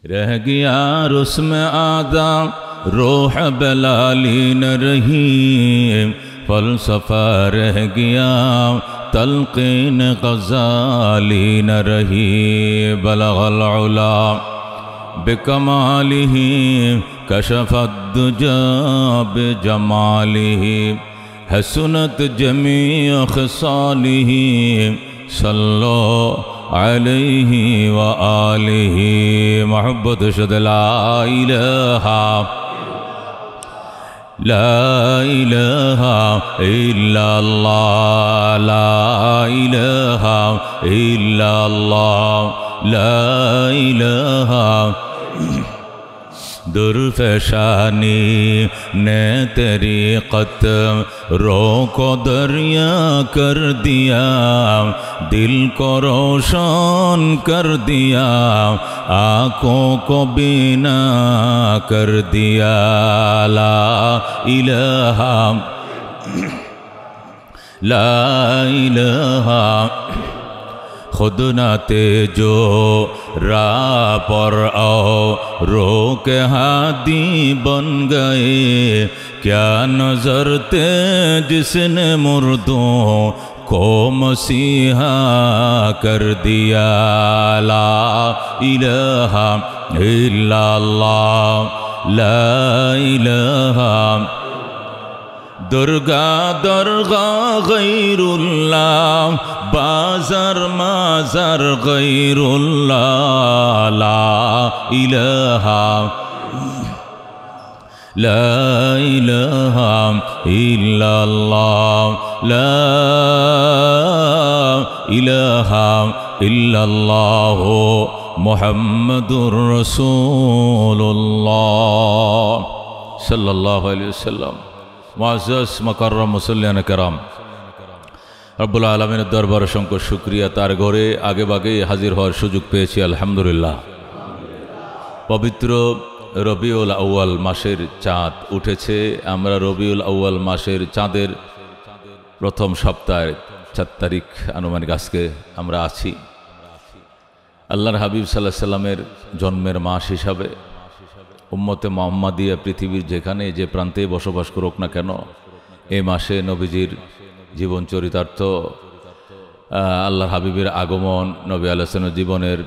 रह गया और उसमें आदा रूह बलाली न रही, फलसफा रह गया तलक़ीन ग़ज़ाली न रही। बलग़ल उला बिकमालिही कशफ़त दुजा बिजमालिही, हसनत जमीअ ख़िसालिही सल्लो अलैहि व आलिहि। मोहब्बत शुद ला इलाहा इल्लल्लाह, ला इलाहा इल्लल्लाह, ला इलाहा। दुर्फशानी ने तरीक़त रोको दरिया कर दिया, दिल को रोशन कर दिया, आँखों को बीना कर दिया। ला इलाहा ला इलाहा। खुद नाते जो राह पर आओ रोक हादी बन गए, क्या नजर थे जिसने मुर्दों को मसीहा कर दिया। ला इलाहा इल्लल्लाह, ला इलाहा। दुर्गा दरगा गैरुल्लाह, बाजार माजार गैरुल्लाह, ला इलाहा ला इलाहा इल्लल्लाह, ला इलाहा इल्लल्लाह मुहम्मदुर रसूलुल्लाह सल्लल्लाहु अलैहि वसल्लम। मुअज़्ज़ज़ मुकर्रम मुसल्लियान किराम, रब्बुल आलमीনের দরবারে অসংখ্য শুকরিয়া, তার ঘরে আগে ভাগে হাজির হওয়ার সুযোগ পেয়েছি আলহামদুলিল্লাহ। পবিত্র রবিউল আউয়াল মাসের চাঁদ উঠেছে। আমরা রবিউল আউয়াল মাসের চাঁদের প্রথম সপ্তাহের 4 তারিখ আনুমানিক আজকে আমরা আছি। আল্লাহর হাবিব সাল্লাল্লাহু আলাইহি সাল্লামের জন্মের মাস হিসাবে উম্মতে মুহাম্মাদিয়া পৃথিবীর যেখানে যে প্রান্তে বসবাস করুক না কেন, এই মাসে নবীজির জীবন চরিতার্থ, আল্লাহর হাবিবের আগমন, নবী আলাইহিস সালামের জীবনের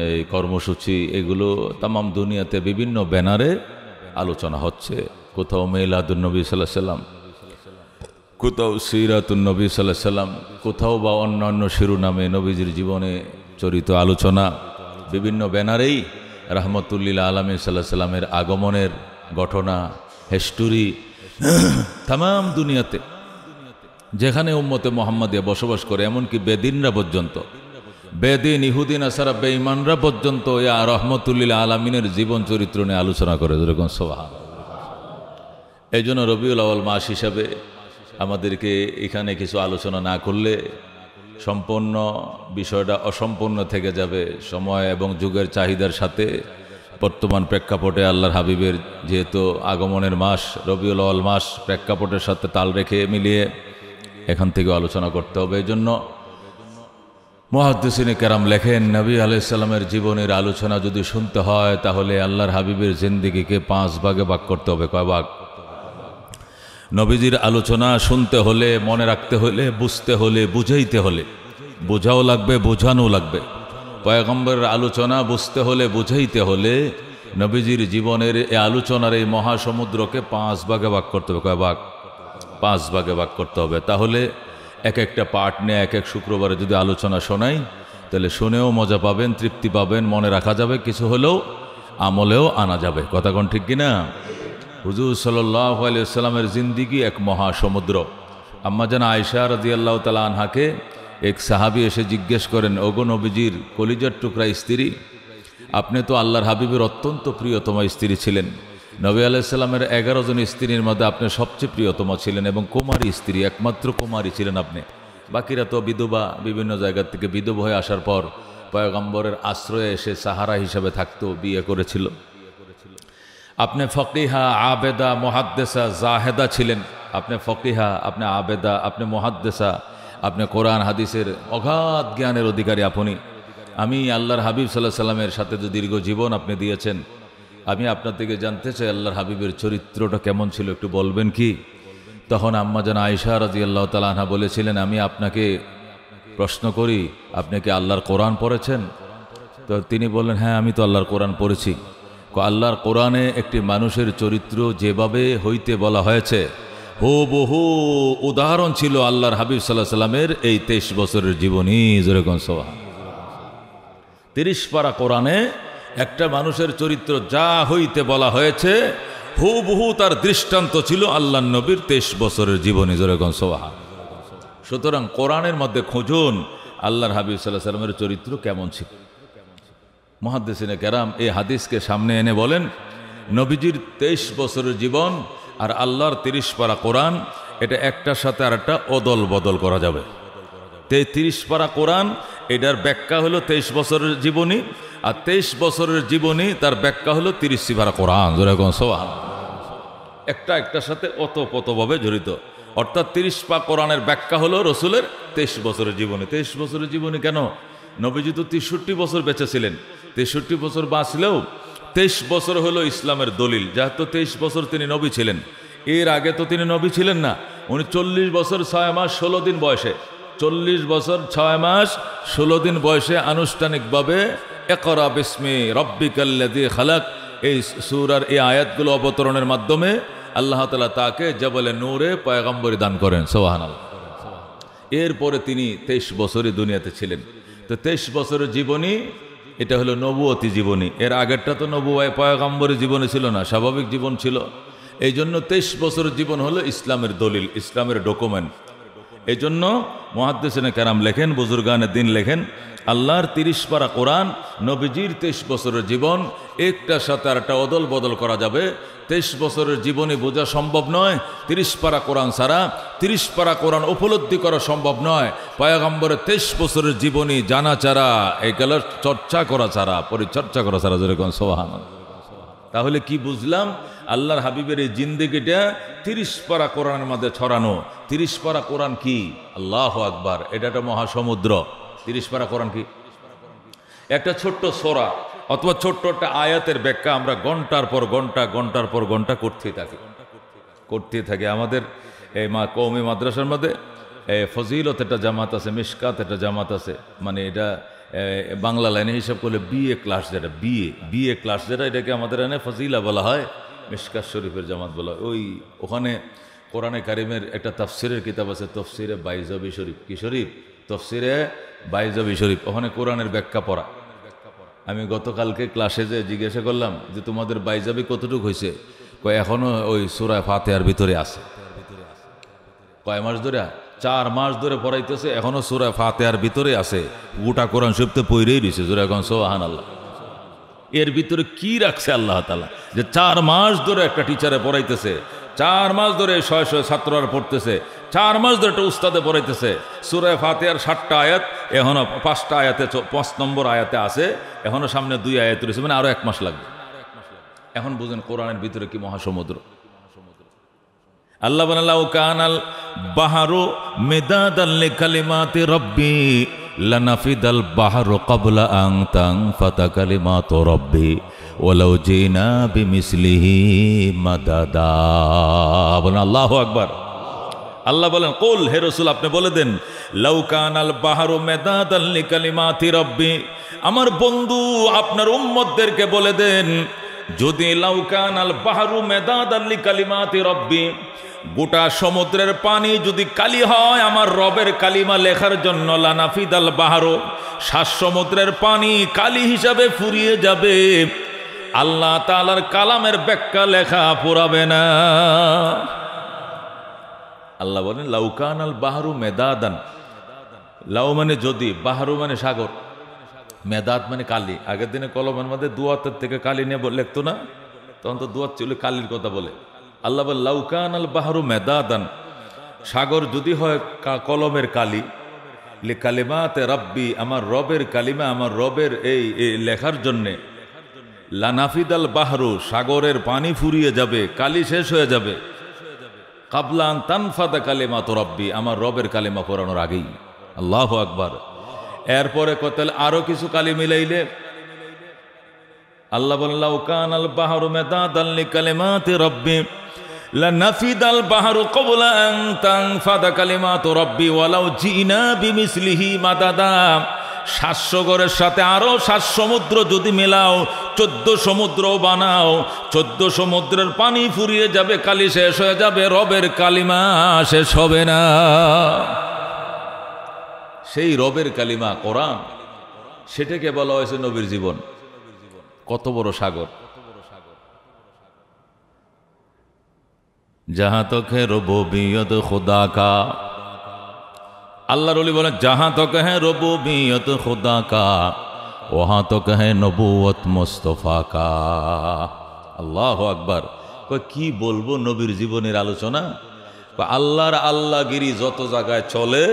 এই কর্মসূচি, এগুলো তামাম দুনিয়াতে বিভিন্ন ব্যানারে আলোচনা হচ্ছে। কোথাও মিলাদুন নবী সাল্লাল্লাহু আলাইহি সাল্লাম, কোথাও সিরাতুন নবী সাল্লাল্লাহু আলাইহি সাল্লাম, কোথাও বা অন্যান্য শিরোনামে নবীজির জীবনে চরিত আলোচনা, বিভিন্ন ব্যানারেই রাহমাতুল্লিল আলামিন সাল্লাল্লাহু আলাইহি সাল্লামের আগমনের ঘটনা, হিস্টোরি তামাম দুনিয়াতে যেখানে উম্মতে মুহাম্মাদিয়া বসবাস করে, এমনকি বেদিনরা পর্যন্ত, বেদিন ইহুদি নাসারা বেঈমানরা পর্যন্ত ইয়া রাহমাতুল্লিল আলামিনের জীবন চরিত্র নিয়ে আলোচনা করে। যেরকম সুবহানাল্লাহ। এই জন্য রবিউল আউয়াল মাস হিসাবে আমাদেরকে এখানে কিছু আলোচনা না করলে সম্পূর্ণ বিষয়টা অসম্পূর্ণ থেকে যাবে। সময় এবং যুগের চাহিদার সাথে বর্তমান প্রেক্ষাপটে আল্লাহর হাবিবের যেহেতু আগমনের মাস রবিউল আউয়াল মাস, প্রেক্ষাপটের সাথে তাল রেখে মিলিয়ে এখান থেকে আলোচনা করতে হবে। এই জন্য মুহাদ্দিসিনে কেরাম লেখেন, নবী আলাইহিস সালামের জীবনের আলোচনা যদি শুনতে হয় তাহলে আল্লাহর হাবিবের জিন্দেগিকে 5 ভাগে ভাগ করতে হবে। কয় ভাগ? নবীজির আলোচনা শুনতে হলে, মনে রাখতে হলে, বুঝতে হলে, বুঝাইতে হলে, বোঝাও লাগবে, বোঝানো লাগবে। পয়গম্বরের আলোচনা বুঝতে হলে, বুঝাইতে হলে নবীজির জীবনের এই আলোচনার এই মহাসমুদ্রকে 5 ভাগে ভাগ করতে হবে। কয় ভাগ? 5 ভাগে ভাগ করতে হবে। তাহলে এক একটা পার্ট নিয়ে এক এক শুক্রবারে যদি আলোচনা শোনাই তাহলে শুনেও মজা পাবেন, তৃপ্তি পাবেন, মনে রাখা যাবে, কিছু হলেও আমলেও আনা যাবে। কথা কোন ঠিক কিনা? হুজুর সাল্লাল্লাহু আলাইহি ওয়াসাল্লামের জিন্দেগি এক মহাসমুদ্র। আম্মা জান আয়েশা রাদিয়াল্লাহু তাআলা আনহাকে এক সাহাবী এসে জিজ্ঞেস করেন, ওগো নবীজির কলিজার টুকরা স্ত্রী, আপনি তো আল্লাহর হাবিবের অত্যন্ত প্রিয়তমা স্ত্রী ছিলেন। নবী আলাইহিস সালামের 11 জন স্ত্রীর মধ্যে আপনি সবচেয়ে প্রিয়তমা ছিলেন এবং কুমারী স্ত্রী, একমাত্র কুমারী ছিলেন আপনি। বাকিরা তো বিধবা, বিভিন্ন জায়গা থেকে বিধবা হয়ে আসার পর পয়গম্বরের আশ্রয়ে এসে সাহারা হিসাবে থাকতো, বিয়ে করেছিল। আপনি ফকিহা, আবেদা, মুহাদ্দিসা, জাহেদা ছিলেন। আপনি ফকিহা, আপনি আবেদা, আপনি মুহাদ্দিসা, আপনি কোরআন হাদিসের অগাধ জ্ঞানের অধিকারী। আপনি আমি আল্লাহর হাবিব সাল্লাল্লাহু আলাইহি সাল্লামের সাথে যে দীর্ঘ জীবন আপনি দিয়েছেন, আমি আপনার থেকে জানতে চাই আল্লাহর হাবিবের চরিত্রটা কেমন ছিল, একটু বলবেন কি? তখন আম্মা জান আয়েশা রাদিয়াল্লাহু তাআলা আনহা বলেছিলেন, আমি আপনাকে প্রশ্ন করি, আপনি কি আল্লাহর কোরআন পড়েছেন? তো তিনি বললেন, হ্যাঁ আমি তো আল্লাহর কোরআন পড়েছি। আল্লাহর কোরআনে একটি মানুষের চরিত্র যেভাবে হইতে বলা হয়েছে, হুবহু উদাহরণ ছিল আল্লাহর হাবিব সাল্লাল্লাহু আলাইহি সাল্লামের এই 23 বছরের জীবনী। যেরকম সোহা 30 পারা কোরআনে একটা মানুষের চরিত্র যা হইতে বলা হয়েছে হুবহু তার দৃষ্টান্ত ছিল আল্লাহর নবীর 23 বছরের জীবনী। যেরকম সোহা। সুতরাং কোরআনের মধ্যে খুঁজুন আল্লাহর হাবিব সাল্লাল্লাহু আলাইহি সাল্লামের চরিত্র কেমন ছিল। মুহাদ্দিসিনে কেরাম এই হাদিসকে সামনে এনে বলেন, নবীজির 23 বছরের জীবন আর আল্লাহর 30 পারা কোরআন, এটা একটার সাথে আর একটা অদল বদল করা যাবে। 30 পারা কোরআন এটার ব্যাখ্যা হলো 23 বছরের জীবনী, আর 23 বছরের জীবনী তার ব্যাখ্যা হলো 30 পারা কোরআন। যেরকম সোহান একটা একটার সাথে ওতপ্রোতভাবে জড়িত। অর্থাৎ 30 পারা কোরআনের ব্যাখ্যা হলো রসুলের 23 বছরের জীবনী। 23 বছরের জীবনী কেন? নবীজি তো 63 বছর বেঁচে ছিলেন। 63 বছর বাঁচলেও 23 বছর হলো ইসলামের দলিল। যেহেতু 23 বছর তিনি নবী ছিলেন, এর আগে তো তিনি নবী ছিলেন না। উনি 40 বছর 6 মাস 16 দিন বয়সে, 40 বছর 6 মাস 16 দিন বয়সে আনুষ্ঠানিকভাবে ইকরা বিসমি রাব্বিকাল্লাযী খালাক এই সূরার এই আয়াতগুলো অবতরণের মাধ্যমে আল্লাহ তাআলা তাকে জাবালে নূরে পয়গম্বরী দান করেন। সুবহানাল্লাহ। এরপরে তিনি 23 বছরই দুনিয়াতে ছিলেন। তো 23 বছরের জীবনী এটা হলো নবুয়তি জীবনী। এর আগেরটা তো নবুয়ায় পয়গম্বরী জীবনী ছিল না, স্বাভাবিক জীবন ছিল। এই জন্য 23 বছরের জীবন হলো ইসলামের দলিল, ইসলামের ডকুমেন্ট। এই জন্য মুহাদ্দিসিনে কেরাম লেখেন, বুজুর্গানে দিন লেখেন, আল্লাহর 30 পারা কোরআন, নবীজির 23 বছরের জীবন, একটার সাথে আর একটা অদল বদল করা যাবে। 23 বছরের জীবনী বোঝা সম্ভব নয় 30 পারা কোরআন ছাড়া। 30 পারা কোরআন উপলব্ধি করা সম্ভব নয় পয়গম্বরের 23 বছরের জীবনী জানা ছাড়া, এগুলোর চর্চা করা ছাড়া, পরিচর্চা করা ছাড়া। যেরকম সুবহানাল্লাহ। তাহলে কি বুঝলাম? আল্লাহর হাবিবের এই জিন্দেগিটা 30 পারা কোরআনের মধ্যে ছড়ানো। 30 পারা কোরআন কি? আল্লাহু আকবার। এটা একটা মহাসমুদ্র। 30 পারা কোরআন কি? একটা ছোট্ট সূরা অথবা ছোট্ট একটা আয়াতের ব্যাখ্যা আমরা ঘন্টার পর ঘন্টা করতেই থাকি। আমাদের এই কওমি মাদ্রাসার মধ্যে ফজিলত একটা জামাত আছে, মিশকাত একটা জামাত আছে, মানে এটা বাংলা লাইনে হিসাব করলে বিএ ক্লাস, যেটা বিএ ক্লাস যেটা, এটাকে আমাদের এনে ফজিলা বলা হয়, মিশকাত শরীফের জামাত বলা হয়। ওখানে কোরআনে কারিমের একটা তাফসিরের কিতাব আছে, তফসিরে বাইজাবি শরীফ। কি শরীফ? তফসিরে বাইজাবি শরীফ। ওখানে কোরআনের ব্যাখ্যা পড়া। আমি গতকালকে ক্লাসে যে জিজ্ঞাসা করলাম যে তোমাদের বাইজাবি কতটুকু হয়েছে, এখনো ওই সূরা ফাতিহার ভিতরে আছে। কয় মাস ধরে? 4 মাস ধরে পড়াইতেছে, এখনো সূরা ফাতিহার ভিতরে আছে। গোটা কোরআন শরীফ তো পড়েই রয়েছে। জোরে এখন সুবহানাল্লাহ। এর ভিতরে কি রাখছে আল্লাহ তাআলা যে 4 মাস ধরে একটা টিচারে পড়াইতেছে, 4 মাস ধরে শয়ে শয়ে ছাত্ররা পড়তেছে, 4 মাস ধরে একটা উস্তাদে পড়াইতেছে। সূরা ফাতিহার 60টা আয়াত, এখনো 5টা আয়াতে 5 নম্বর আয়াতে আছে, এখনো সামনে 2 আয়াত রয়েছে, মানে আরো 1 মাস লাগবে। এখন বুঝেন কোরআনের ভিতরে কি মহাসমুদ্র। আল্লাহ বলেন, লাউ কানাল বাহরু মিদাদান লিকালিমাতি রাব্বি লানাফিদাল বাহরু ক্বাবলা আন তানফাতা কালিমাতু রাব্বি ওয়ালাউ জিনা বিমিসলিহি মাদাদা। বলেন আল্লাহু আকবার। আল্লাহ বলেন, কুল, হে রাসূল আপনি বলে দেন, লাউ কানাল বাহরু মিদাদান লিকালিমাতি রাব্বি, আমার বন্ধু আপনার উম্মতদেরকে বলে দেন, যদি লাউ কানাল বাহরু মিদাদান লিকালিমাতি রাব্বি, গোটা সমুদ্রের পানি যদি কালি হয় আমার রবের কালিমা লেখার জন্য, লানাফিদাল বাহরু, 7 সমুদ্রের পানি কালি হিসাবে ফুরিয়ে যাবে, আল্লাহ তাআলার কালামের ব্যাখ্যা লেখা পুরাবে না। আল্লাহ বলেন, লাউ কানাল বাহরু মেদাদান, লাউ মানে যদি, বাহরু মানে সাগর, মেদাদ মানে কালি। আগের দিনে কলমের মধ্যে দুয়াতের থেকে কালি নিয়ে লিখতো না, তখন তো দুয়াত ছিল কালির কথা বলে। আল্লাহ বলে, লাউ কানাল বাহরু মেদাদান, সাগর যদি হয় কলমের কালি, লিকালিমাতে রাব্বি, আমার রবের কালিমা, আমার রবের এই লেখার জন্যে, লানাফিদাল বাহরু, সাগরের পানি ফুরিয়ে যাবে, কালি শেষ হয়ে যাবে, ক্বাবলা আন তানফাদা কালিমাতু রাব্বি, আমার রবের কালিমা পড়ানোর আগেই। আল্লাহু আকবার। এরপরে কতল আরো কিছু কালি মিলাইলে আল্লাহ বলেন লাউ কানাল বাহরু মিদাদান লিকালিমাতি রাব্বি লানাফিদাল বাহরু ক্বাবলা আন তানফাদা কালিমাতু রাব্বি ওয়ালাউ জিনা বিমিসলিহি মাদাদা। 700 ঘরের সাথে আরো 7 সমুদ্র যদি মেলাও, 14 সমুদ্র বানাও, 14 সমুদ্রের পানি ফুরিয়ে যাবে, কালি শেষ হয়ে যাবে, রবের কালিমা শেষ হবে না। সেই রবের কালিমা কোরআন, সেটাকে বলা হয়েছে নবীর জীবন। কত বড় সাগর! জাহাঁ তক হে রুবুবিয়ত খুদা কা, আল্লাহর ওলি বলেন জাহাঁ তক হে রুবুবিয়ত খুদা কা ওহাঁ তক হে নবুয়ত মুস্তাফা কা। আল্লাহু আকবার। কি বলবো নবীর জীবনের আলোচনা? আল্লাহর আল্লাহগিরি যত জায়গায় চলে,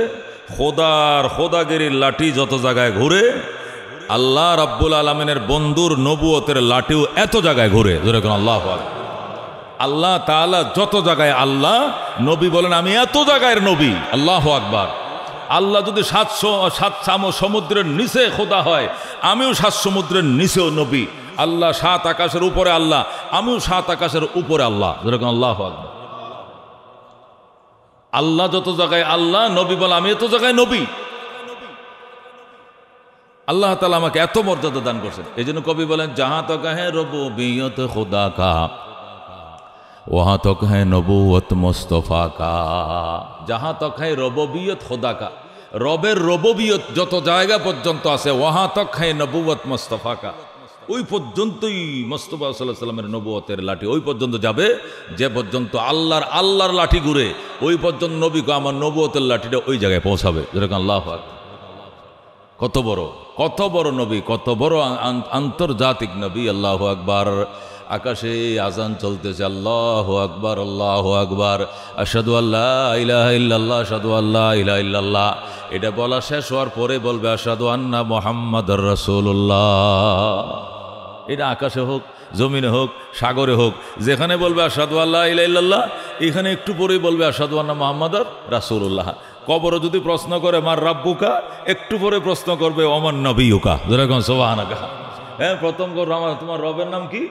খোদার খোদাগিরির লাঠি যত জায়গায় ঘুরে, আল্লাহ রাব্বুল আলামিনের বন্ধুর নবুয়তের লাঠিও এত জায়গায় ঘুরে। যেরকম আল্লাহু আকবার। আল্লাহ তাআলা যত জায়গায় আল্লাহ, নবী বলেন আমি এত জায়গায় নবী। আল্লাহু আকবার। আল্লাহ যদি 7 সমুদ্রের নিচে খোদা হয়, আমিও 7 সমুদ্রের নিচেও নবী। আল্লাহ 7 আকাশের উপরে আল্লাহ, আমিও 7 আকাশের উপরে আল্লাহ। যেরকম আল্লাহু আকবার। আল্লাহ যত জায়গায় আল্লাহ, নবী বলে আমি এত জায়গায় নবী। আল্লাহ তাআলা আমাকে এত মর্যাদা দান করছেন। এই জন্য কবি বলেন জাহাঁ তক হ্যাঁ রুবুবিয়ত খুদা কা ওহাঁ তক হ্যাঁ নবুয়ত মুস্তাফা কা। জাহাঁ তক হ্যাঁ রুবুবিয়ত খুদা কা, রবের রুবুবিয়ত যত জায়গা পর্যন্ত আছে, ওহাঁ তক হ্যাঁ নবুয়ত মুস্তাফা কা, ওই পর্যন্তই মুস্তাফা সাল্লাল্লাহু আলাইহি ওয়াসাল্লামের নবুয়তের লাঠি ওই পর্যন্ত যাবে। যে পর্যন্ত আল্লাহর লাঠি ঘুরে, ওই পর্যন্ত নবীকে আমার নবুয়তের লাঠিটা ওই জায়গায় পৌঁছাবে। যেরকম আল্লাহু আকবার। কত বড় নবী, কত বড় আন্তর্জাতিক নবী। আল্লাহু আকবার। আকাশে আজান চলতেছে, আল্লাহু আকবার, আল্লাহু আকবার, আশহাদু আল্লা ইলাহা ইল্লাল্লাহ, আশহাদু আল্লা ইলাহা ইল্লাল্লাহ। এটা বলা শেষ হওয়ার পরে বলবে আশহাদু আন্না মুহাম্মাদুর রাসূলুল্লাহ। এটা আকাশে হোক, জমিনে হোক, সাগরে হোক, যেখানে বলবে আশহাদু আল্লা ইলাহা ইল্লাল্লাহ, এখানে একটু পরেই বলবে আশহাদু আন্না মুহাম্মাদুর রাসূলুল্লাহ। কবরে যদি প্রশ্ন করে মার রাব্বুকা, একটু পরে প্রশ্ন করবে ওমান নবিয়ুকা। যেরকম সুবহানাকা। হ্যাঁ, প্রথম তোমার রবের নাম কি?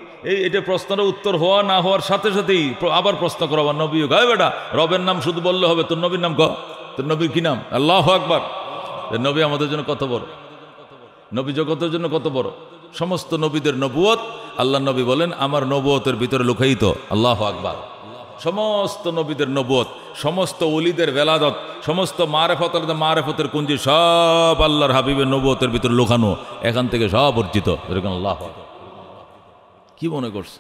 এটা প্রশ্নের উত্তর হওয়া না হওয়ার সাথে সাথেই আবার প্রশ্ন করো আমার নবিয়ুকা। বেটা, রবের নাম শুধু বললে হবে? তোর নবীর নাম ক, তোর নবীর কি নাম? আল্লাহু আকবার। নবী আমাদের জন্য কত বড়, নবী জগতের জন্য কত বড়। সমস্ত নবীদের নবুয়ত, আল্লাহ নবী বলেন আমার নবুয়তের ভিতরে লুকায়িত। আল্লাহু আকবার। সমস্ত নবীদের নবুয়ত, সমস্ত ওলিদের বেলাদত, সমস্ত মারেফতের কুঞ্জি সব আল্লাহর হাবিবের নবুয়তের ভিতরে লুকানো, এখান থেকে সব অর্জিত। এরকম আল্লাহ। কি মনে করছে?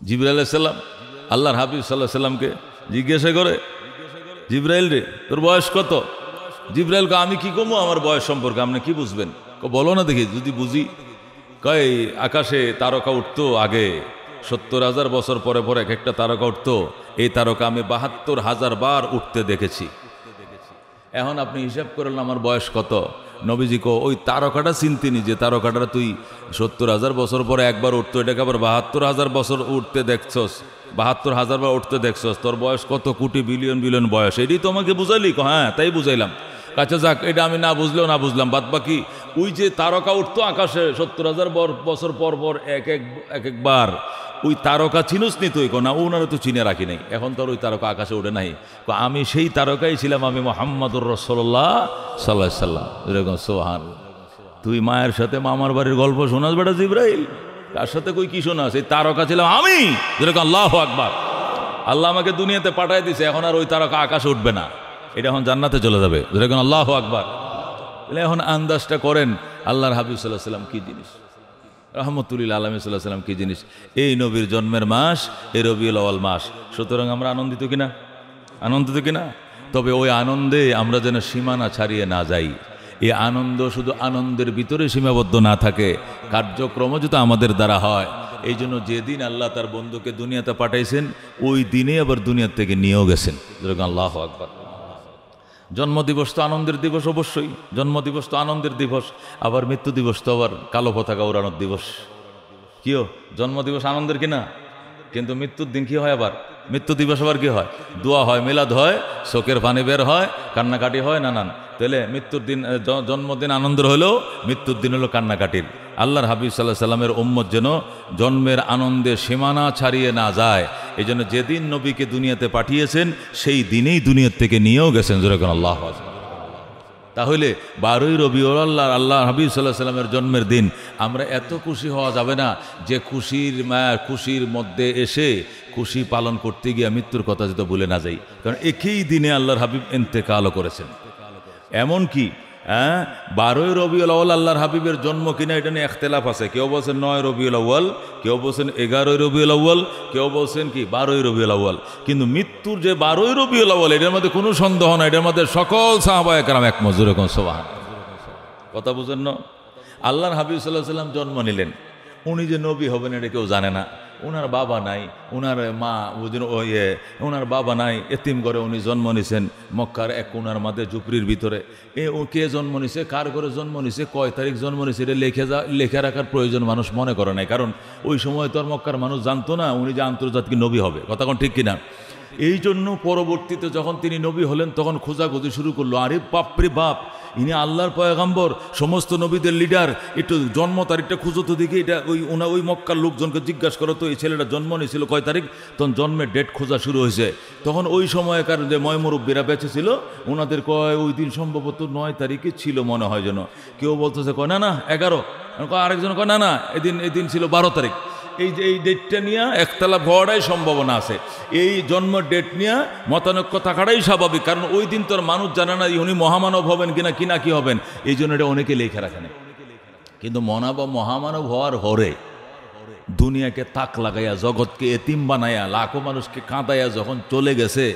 জিবরাইল আলাইহিস সালাম আল্লাহর হাবিব সাল্লাল্লাহু আলাইহি সাল্লামকে জিজ্ঞাসা করে, জিবরাইল রে তোর বয়স কত? জিবরাইলকে আমি কি কমো আমার বয়স সম্পর্কে, আপনি কি বুঝবেন? বলো না দেখি, যদি বুঝি। কয় আকাশে তারকা উঠতো আগে, 70,000 বছর পরে পরে এক একটা তারকা উঠতো। এই তারকা আমি 72,000 বার উঠতে দেখেছি। এখন আপনি হিসাব করলেন আমার বয়স কত। নবীজি কো ওই তারকাটা চিন্তিনি, যে তারকাটা তুই 70,000 বছর পরে একবার উঠতো, এটাকে আবার 72,000 বছর উঠতে দেখছস, 72,000 বার উঠতে দেখছস, তোর বয়স কত কোটি বিলিয়ন বিলিয়ন বয়স। এটাই তোমাকে বুঝাইলি? হ্যাঁ, তাই বুঝাইলাম। কাছে যাক, এটা আমি না বুঝলেও না বুঝলাম, বাদ বাকি ওই যে তারকা উঠতো আকাশে 70,000 বছর পর পর একবার, ওই তারকা চিনুস নি তুই? না, ওনারা তো চিনে রাখি নাই, এখন তোর ওই তারকা আকাশে ওঠে নাই। আমি সেই তারকাই ছিলাম, আমি মুহাম্মাদুর রাসূলুল্লাহ সাল্লাল্লাহু আলাইহি সাল্লাম। এরকম সুবহানাল্লাহ। তুই মায়ের সাথে মামার বাড়ির গল্প শোনাস বেটা জিবরাইল? তার সাথে কই কি শোনাস? এই তারকা ছিলাম আমি। যেরকম আল্লাহু আকবার। আল্লাহ আমাকে দুনিয়াতে পাঠাই দিছে, এখন আর ওই তারকা আকাশে উঠবে না, এটা এখন জান্নাতে চলে যাবে। যেরকম আল্লাহু আকবার। এখন আন্দাজটা করেন আল্লাহর হাবিব সাল্লাল্লাহু আলাইহি সাল্লাম কি জিনিস, রহমতুল্লিল আলামিন সাল্লাল্লাহু আলাইহি সাল্লাম কি জিনিস। এই নবীর জন্মের মাস এই রবিউল আউয়াল মাস। সুতরাং আমরা আনন্দিত কিনা? আনন্দিত কিনা? তবে ওই আনন্দে আমরা যেন সীমানা ছাড়িয়ে না যাই। এই আনন্দ শুধু আনন্দের ভিতরে সীমাবদ্ধ না থাকে, কার্যক্রম যদি আমাদের দ্বারা হয়। এই জন্য যেদিন আল্লাহ তার বন্ধুকে দুনিয়াতে পাঠাইছেন, ওই দিনে আবার দুনিয়ার থেকে নিয়েও গেছেন। যেরকম আল্লাহু আকবার। জন্মদিবস তো আনন্দের দিবস, অবশ্যই জন্মদিবস তো আনন্দের দিবস। আবার মৃত্যু দিবস তো আবার কালো পতাকা উড়ানোর দিবস। কিও জন্মদিবস আনন্দের কিনা? কিন্তু মৃত্যুর দিন কি হয়? আবার মৃত্যু দিবস আবার কি হয়? দোয়া হয়, মিলাদ হয়, চোখের পানি বের হয়, কান্নাকাটি হয়, নানান। তাহলে মৃত্যুর দিন, জন্মদিন আনন্দের হলেও মৃত্যুর দিন হলো কান্নাকাটির। আল্লাহর হাবিব সাল্লাল্লাহু আলাইহি সাল্লামের উম্মত যেন জন্মের আনন্দে সীমানা ছাড়িয়ে না যায়, এই জন্য যেদিন নবীকে দুনিয়াতে পাঠিয়েছেন সেই দিনেই দুনিয়ার থেকে নিয়েও গেছেন। যেরকম আল্লাহ। তাহলে 12ই রবিউল আউয়াল আল্লাহ হাবিব সাল্লাল্লাহু আলাইহি সাল্লামের জন্মের দিন আমরা এত খুশি হওয়া যাবে না যে খুশির মধ্যে এসে খুশি পালন করতে গিয়ে মৃত্যুর কথা যেটা ভুলে না যাই, কারণ একই দিনে আল্লাহর হাবিব ইন্তেকালও করেছেন। এমনকি 12ই রবিউল আউয়াল আল্লাহর হাবিবের জন্ম কিনা এটা নিয়ে ইখতিলাফ আছে। কেউ বলছেন 9 রবিউল আউয়াল, কেউ বলছেন 11ই রবিউল আউয়াল, কেউ বলছেন কি 12ই রবিউল আউয়াল। কিন্তু মৃত্যুর যে 12ই রবিউল আউয়াল এটার মধ্যে কোনো সন্দেহ নাই, এটার মধ্যে সকল সাহাবায়ে কেরাম একমত। যেরকম সুবহানাল্লাহ, কথা বুঝেন না? আল্লাহর হাবিব সাল্লাল্লাহু আলাইহি সাল্লাম জন্ম নিলেন, উনি যে নবী হবেন এটা কেউ জানে না। ওনার বাবা নাই, ওনার মা ওনার বাবা নাই, এতিম ঘরে উনি জন্ম নিছেন মক্কার এক কোনার মাঝে ঝুপড়ির ভিতরে। ও কে জন্ম নিছে, কার ঘরে জন্ম নিছে, কয় তারিখ জন্ম নিছে এটা লেখা রাখার প্রয়োজন মানুষ মনে করে নাই, কারণ ওই সময় তো আর মক্কার মানুষ জানতো না উনি যে আন্তর্জাতিক নবী হবে। কথা কোন ঠিক কিনা? এই জন্য পরবর্তীতে যখন তিনি নবী হলেন তখন খোঁজাখুঁজি শুরু করলো, আরে বাপরে বাপ, ইনি আল্লাহর পয়গম্বর, সমস্ত নবীদের লিডার, একটু জন্ম তারিখটা খুঁজো তো দেখি। এটা ওই মক্কার লোকজনকে জিজ্ঞাসা করো তো এই ছেলেটা জন্ম নিয়েছিল কয় তারিখ, তখন জন্মের ডেট খোঁজা শুরু হয়েছে। তখন ওই সময়কার যে ময়মুরব্বীরা বেঁচে ছিল ওনাদের কয় ওই দিন সম্ভবত 9 তারিখে ছিল মনে হয় যেন। কেউ বলতেছে কয় না 11, আরেকজন কয় না এদিন ছিল 12 তারিখ। এই ডেটটা নিয়ে একতলাপ হওয়াটাই সম্ভাবনা আছে। এই জন্ম ডেট নিয়ে মতানৈক্য থাকাটাই স্বাভাবিক, কারণ ওই দিন তোর মানুষ জানে না উনি মহামানব হবেন কিনা কি হবেন, এই জন্য এটা অনেকে লেখা রাখেন। কিন্তু মহামানব হওয়ার হরে দুনিয়াকে তাক লাগাইয়া জগৎকে এতিম বানাইয়া লাখো মানুষকে কাঁদাইয়া যখন চলে গেছে,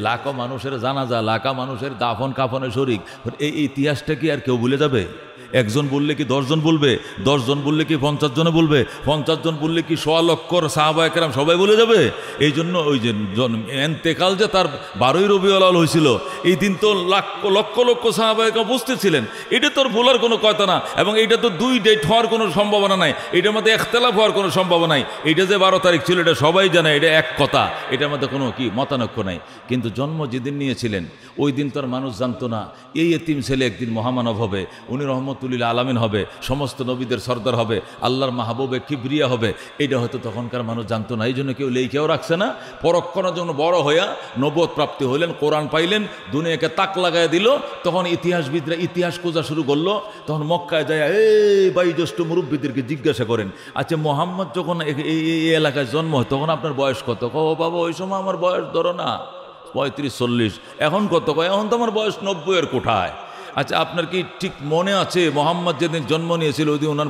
লাখো মানুষের জানাজা, লাখো মানুষের দাফন কাফনে শরিক, এই ইতিহাসটা কি আর কেউ ভুলে যাবে? একজন বললে কি 10 জন বলবে? 10 জন বললে কি 50 জনে বলবে? 50 জন বললে কি 100 লক্ষ সাহাবায়ে কেরাম সবাই বলে যাবে? এই জন্য ওই যে ইন্তেকাল যে তার 12ই রবিউল আউয়াল হয়েছিল, এই দিন তো লক্ষ লক্ষ সাহাবায়ে কেরাম উপস্থিত ছিলেন। এটা তোর ভুলার কোনো কথা না, এবং এইটা তো 2 ডেট হওয়ার কোনো সম্ভাবনা নাই, এটার মধ্যে ইখতিলাফ হওয়ার কোনো সম্ভাবনা নাই। এইটা যে 12 তারিখ ছিল এটা সবাই জানে, এটা এক কথা, এটার মধ্যে কোনো কি মতানৈক্য নাই। কিন্তু জন্ম যেদিন নিয়েছিলেন ওই দিন তোর মানুষ জানতো না এই এতিম ছেলে একদিন মহামানব হবে, উনি রহমতুল্লিল আলামিন হবে, সমস্ত নবীদের সর্দার হবে, আল্লাহর মাহবুবে কিবরিয়া হবে, এটা হয়তো তখনকার মানুষ জানতো না। এই জন্য কেউ লেখেও রাখছে না। পরক্ষণের জন্য বড় হইয়া নবুয়ত প্রাপ্তি হইলেন, কোরআন পাইলেন, দুনিয়াকে তাক লাগাই দিল, তখন ইতিহাসবিদরা ইতিহাস খোঁজা শুরু করলো। তখন মক্কায় যায় এই জ্যেষ্ঠ মুরব্বীদেরকে জিজ্ঞাসা করেন, আচ্ছা মোহাম্মদ যখন এই এলাকায় জন্ম হয় তখন আপনার বয়স কত? ও বাবা ওই সময় আমার বয়স ধরো না 35-40। এখন কত? এখন তো আমার বয়স 90-এর কোঠায়। আচ্ছা আপনার কি ঠিক মনে আছে মোহাম্মদ যেদিন জন্ম নিয়েছিল ওই দিন ওনার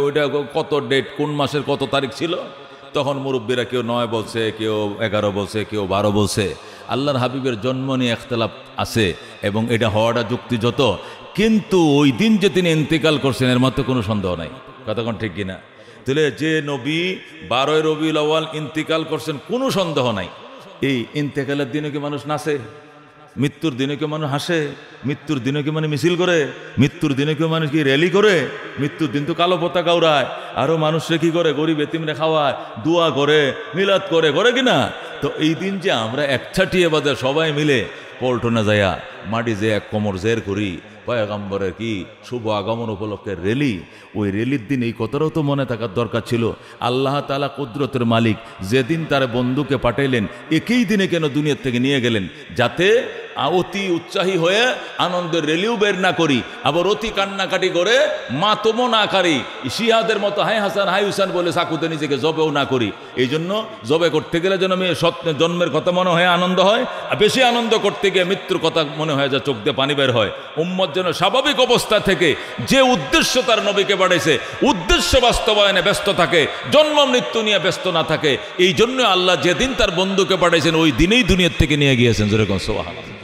ওইটা কত ডেট, কোন মাসের কত তারিখ ছিল? তখন মুরব্বীরা কেউ 9 বলছে, কেউ 11 বলছে, কেউ 12 বলছে। আল্লাহর হাবিবের জন্ম নিয়ে ইখতিলাফ আছে এবং এটা হওয়াটা যুক্তিযত, কিন্তু ওই দিন যে তিনি ইন্তেকাল করছেন এর মধ্যে কোনো সন্দেহ নাই। কতক্ষণ ঠিক কিনা? তাহলে যে নবী 12ই রবিউল আউয়াল ইন্তেকাল করছেন কোনো সন্দেহ নাই। এই ইন্তেকালের দিনে কি মানুষ নাচে? মৃত্যুর দিনে কেউ মানুষ হাসে? মৃত্যুর দিনে কেউ মানুষ মিছিল করে? মৃত্যুর দিনে কেউ মানুষ কি র্যালি করে? মৃত্যুর দিন তো কালো পতাকা উড়ায়, আরো মানুষরে কি করে, গরিব এতিমরে খাওয়ায়, দোয়া করে, মিলাদ করে কিনা? তো এই দিন যে আমরা একছাটিয়ে বাদে সবাই মিলে পল্টনে যাইয়া মাটি যে এক কোমর জের করি পয়গম্বরের কি শুভ আগমন উপলক্ষে র্যালি, ওই র্যালির দিন এই কথাটাও তো মনে থাকার দরকার ছিল। আল্লাহ তাআলা কুদরতের মালিক যেদিন তার বন্ধুকে পাঠাইলেন একই দিনে কেন দুনিয়ার থেকে নিয়ে গেলেন, যাতে অতি উৎসাহী হয়ে আনন্দের র্যালিও বের না করি, আবার অতি কান্নাকাটি করে মাতমও না করি, শিয়াদের মতো হাই হাসান হাই হুসান বলে সাকুতে নিজেকে জবেও না করি। এই জন্য জবে করতে গেলে যেন আমি জন্মের কথা মনে হয় আনন্দ হয়, আর বেশি আনন্দ করতে গিয়ে মৃত্যুর কথা মনে হয় যা চোখ দিয়ে পানি বের হয়। উম্মত যেন স্বাভাবিক অবস্থা থেকে যে উদ্দেশ্য তার নবীকে পাঠাইছে উদ্দেশ্য বাস্তবায়নে ব্যস্ত থাকে, জন্ম মৃত্যু নিয়ে ব্যস্ত না থাকে। এই জন্য আল্লাহ যেদিন তার বন্ধুকে পাঠাইছেন ওই দিনেই দুনিয়ার থেকে নিয়ে গিয়েছেন। যেরকম সুবহানাল্লাহ,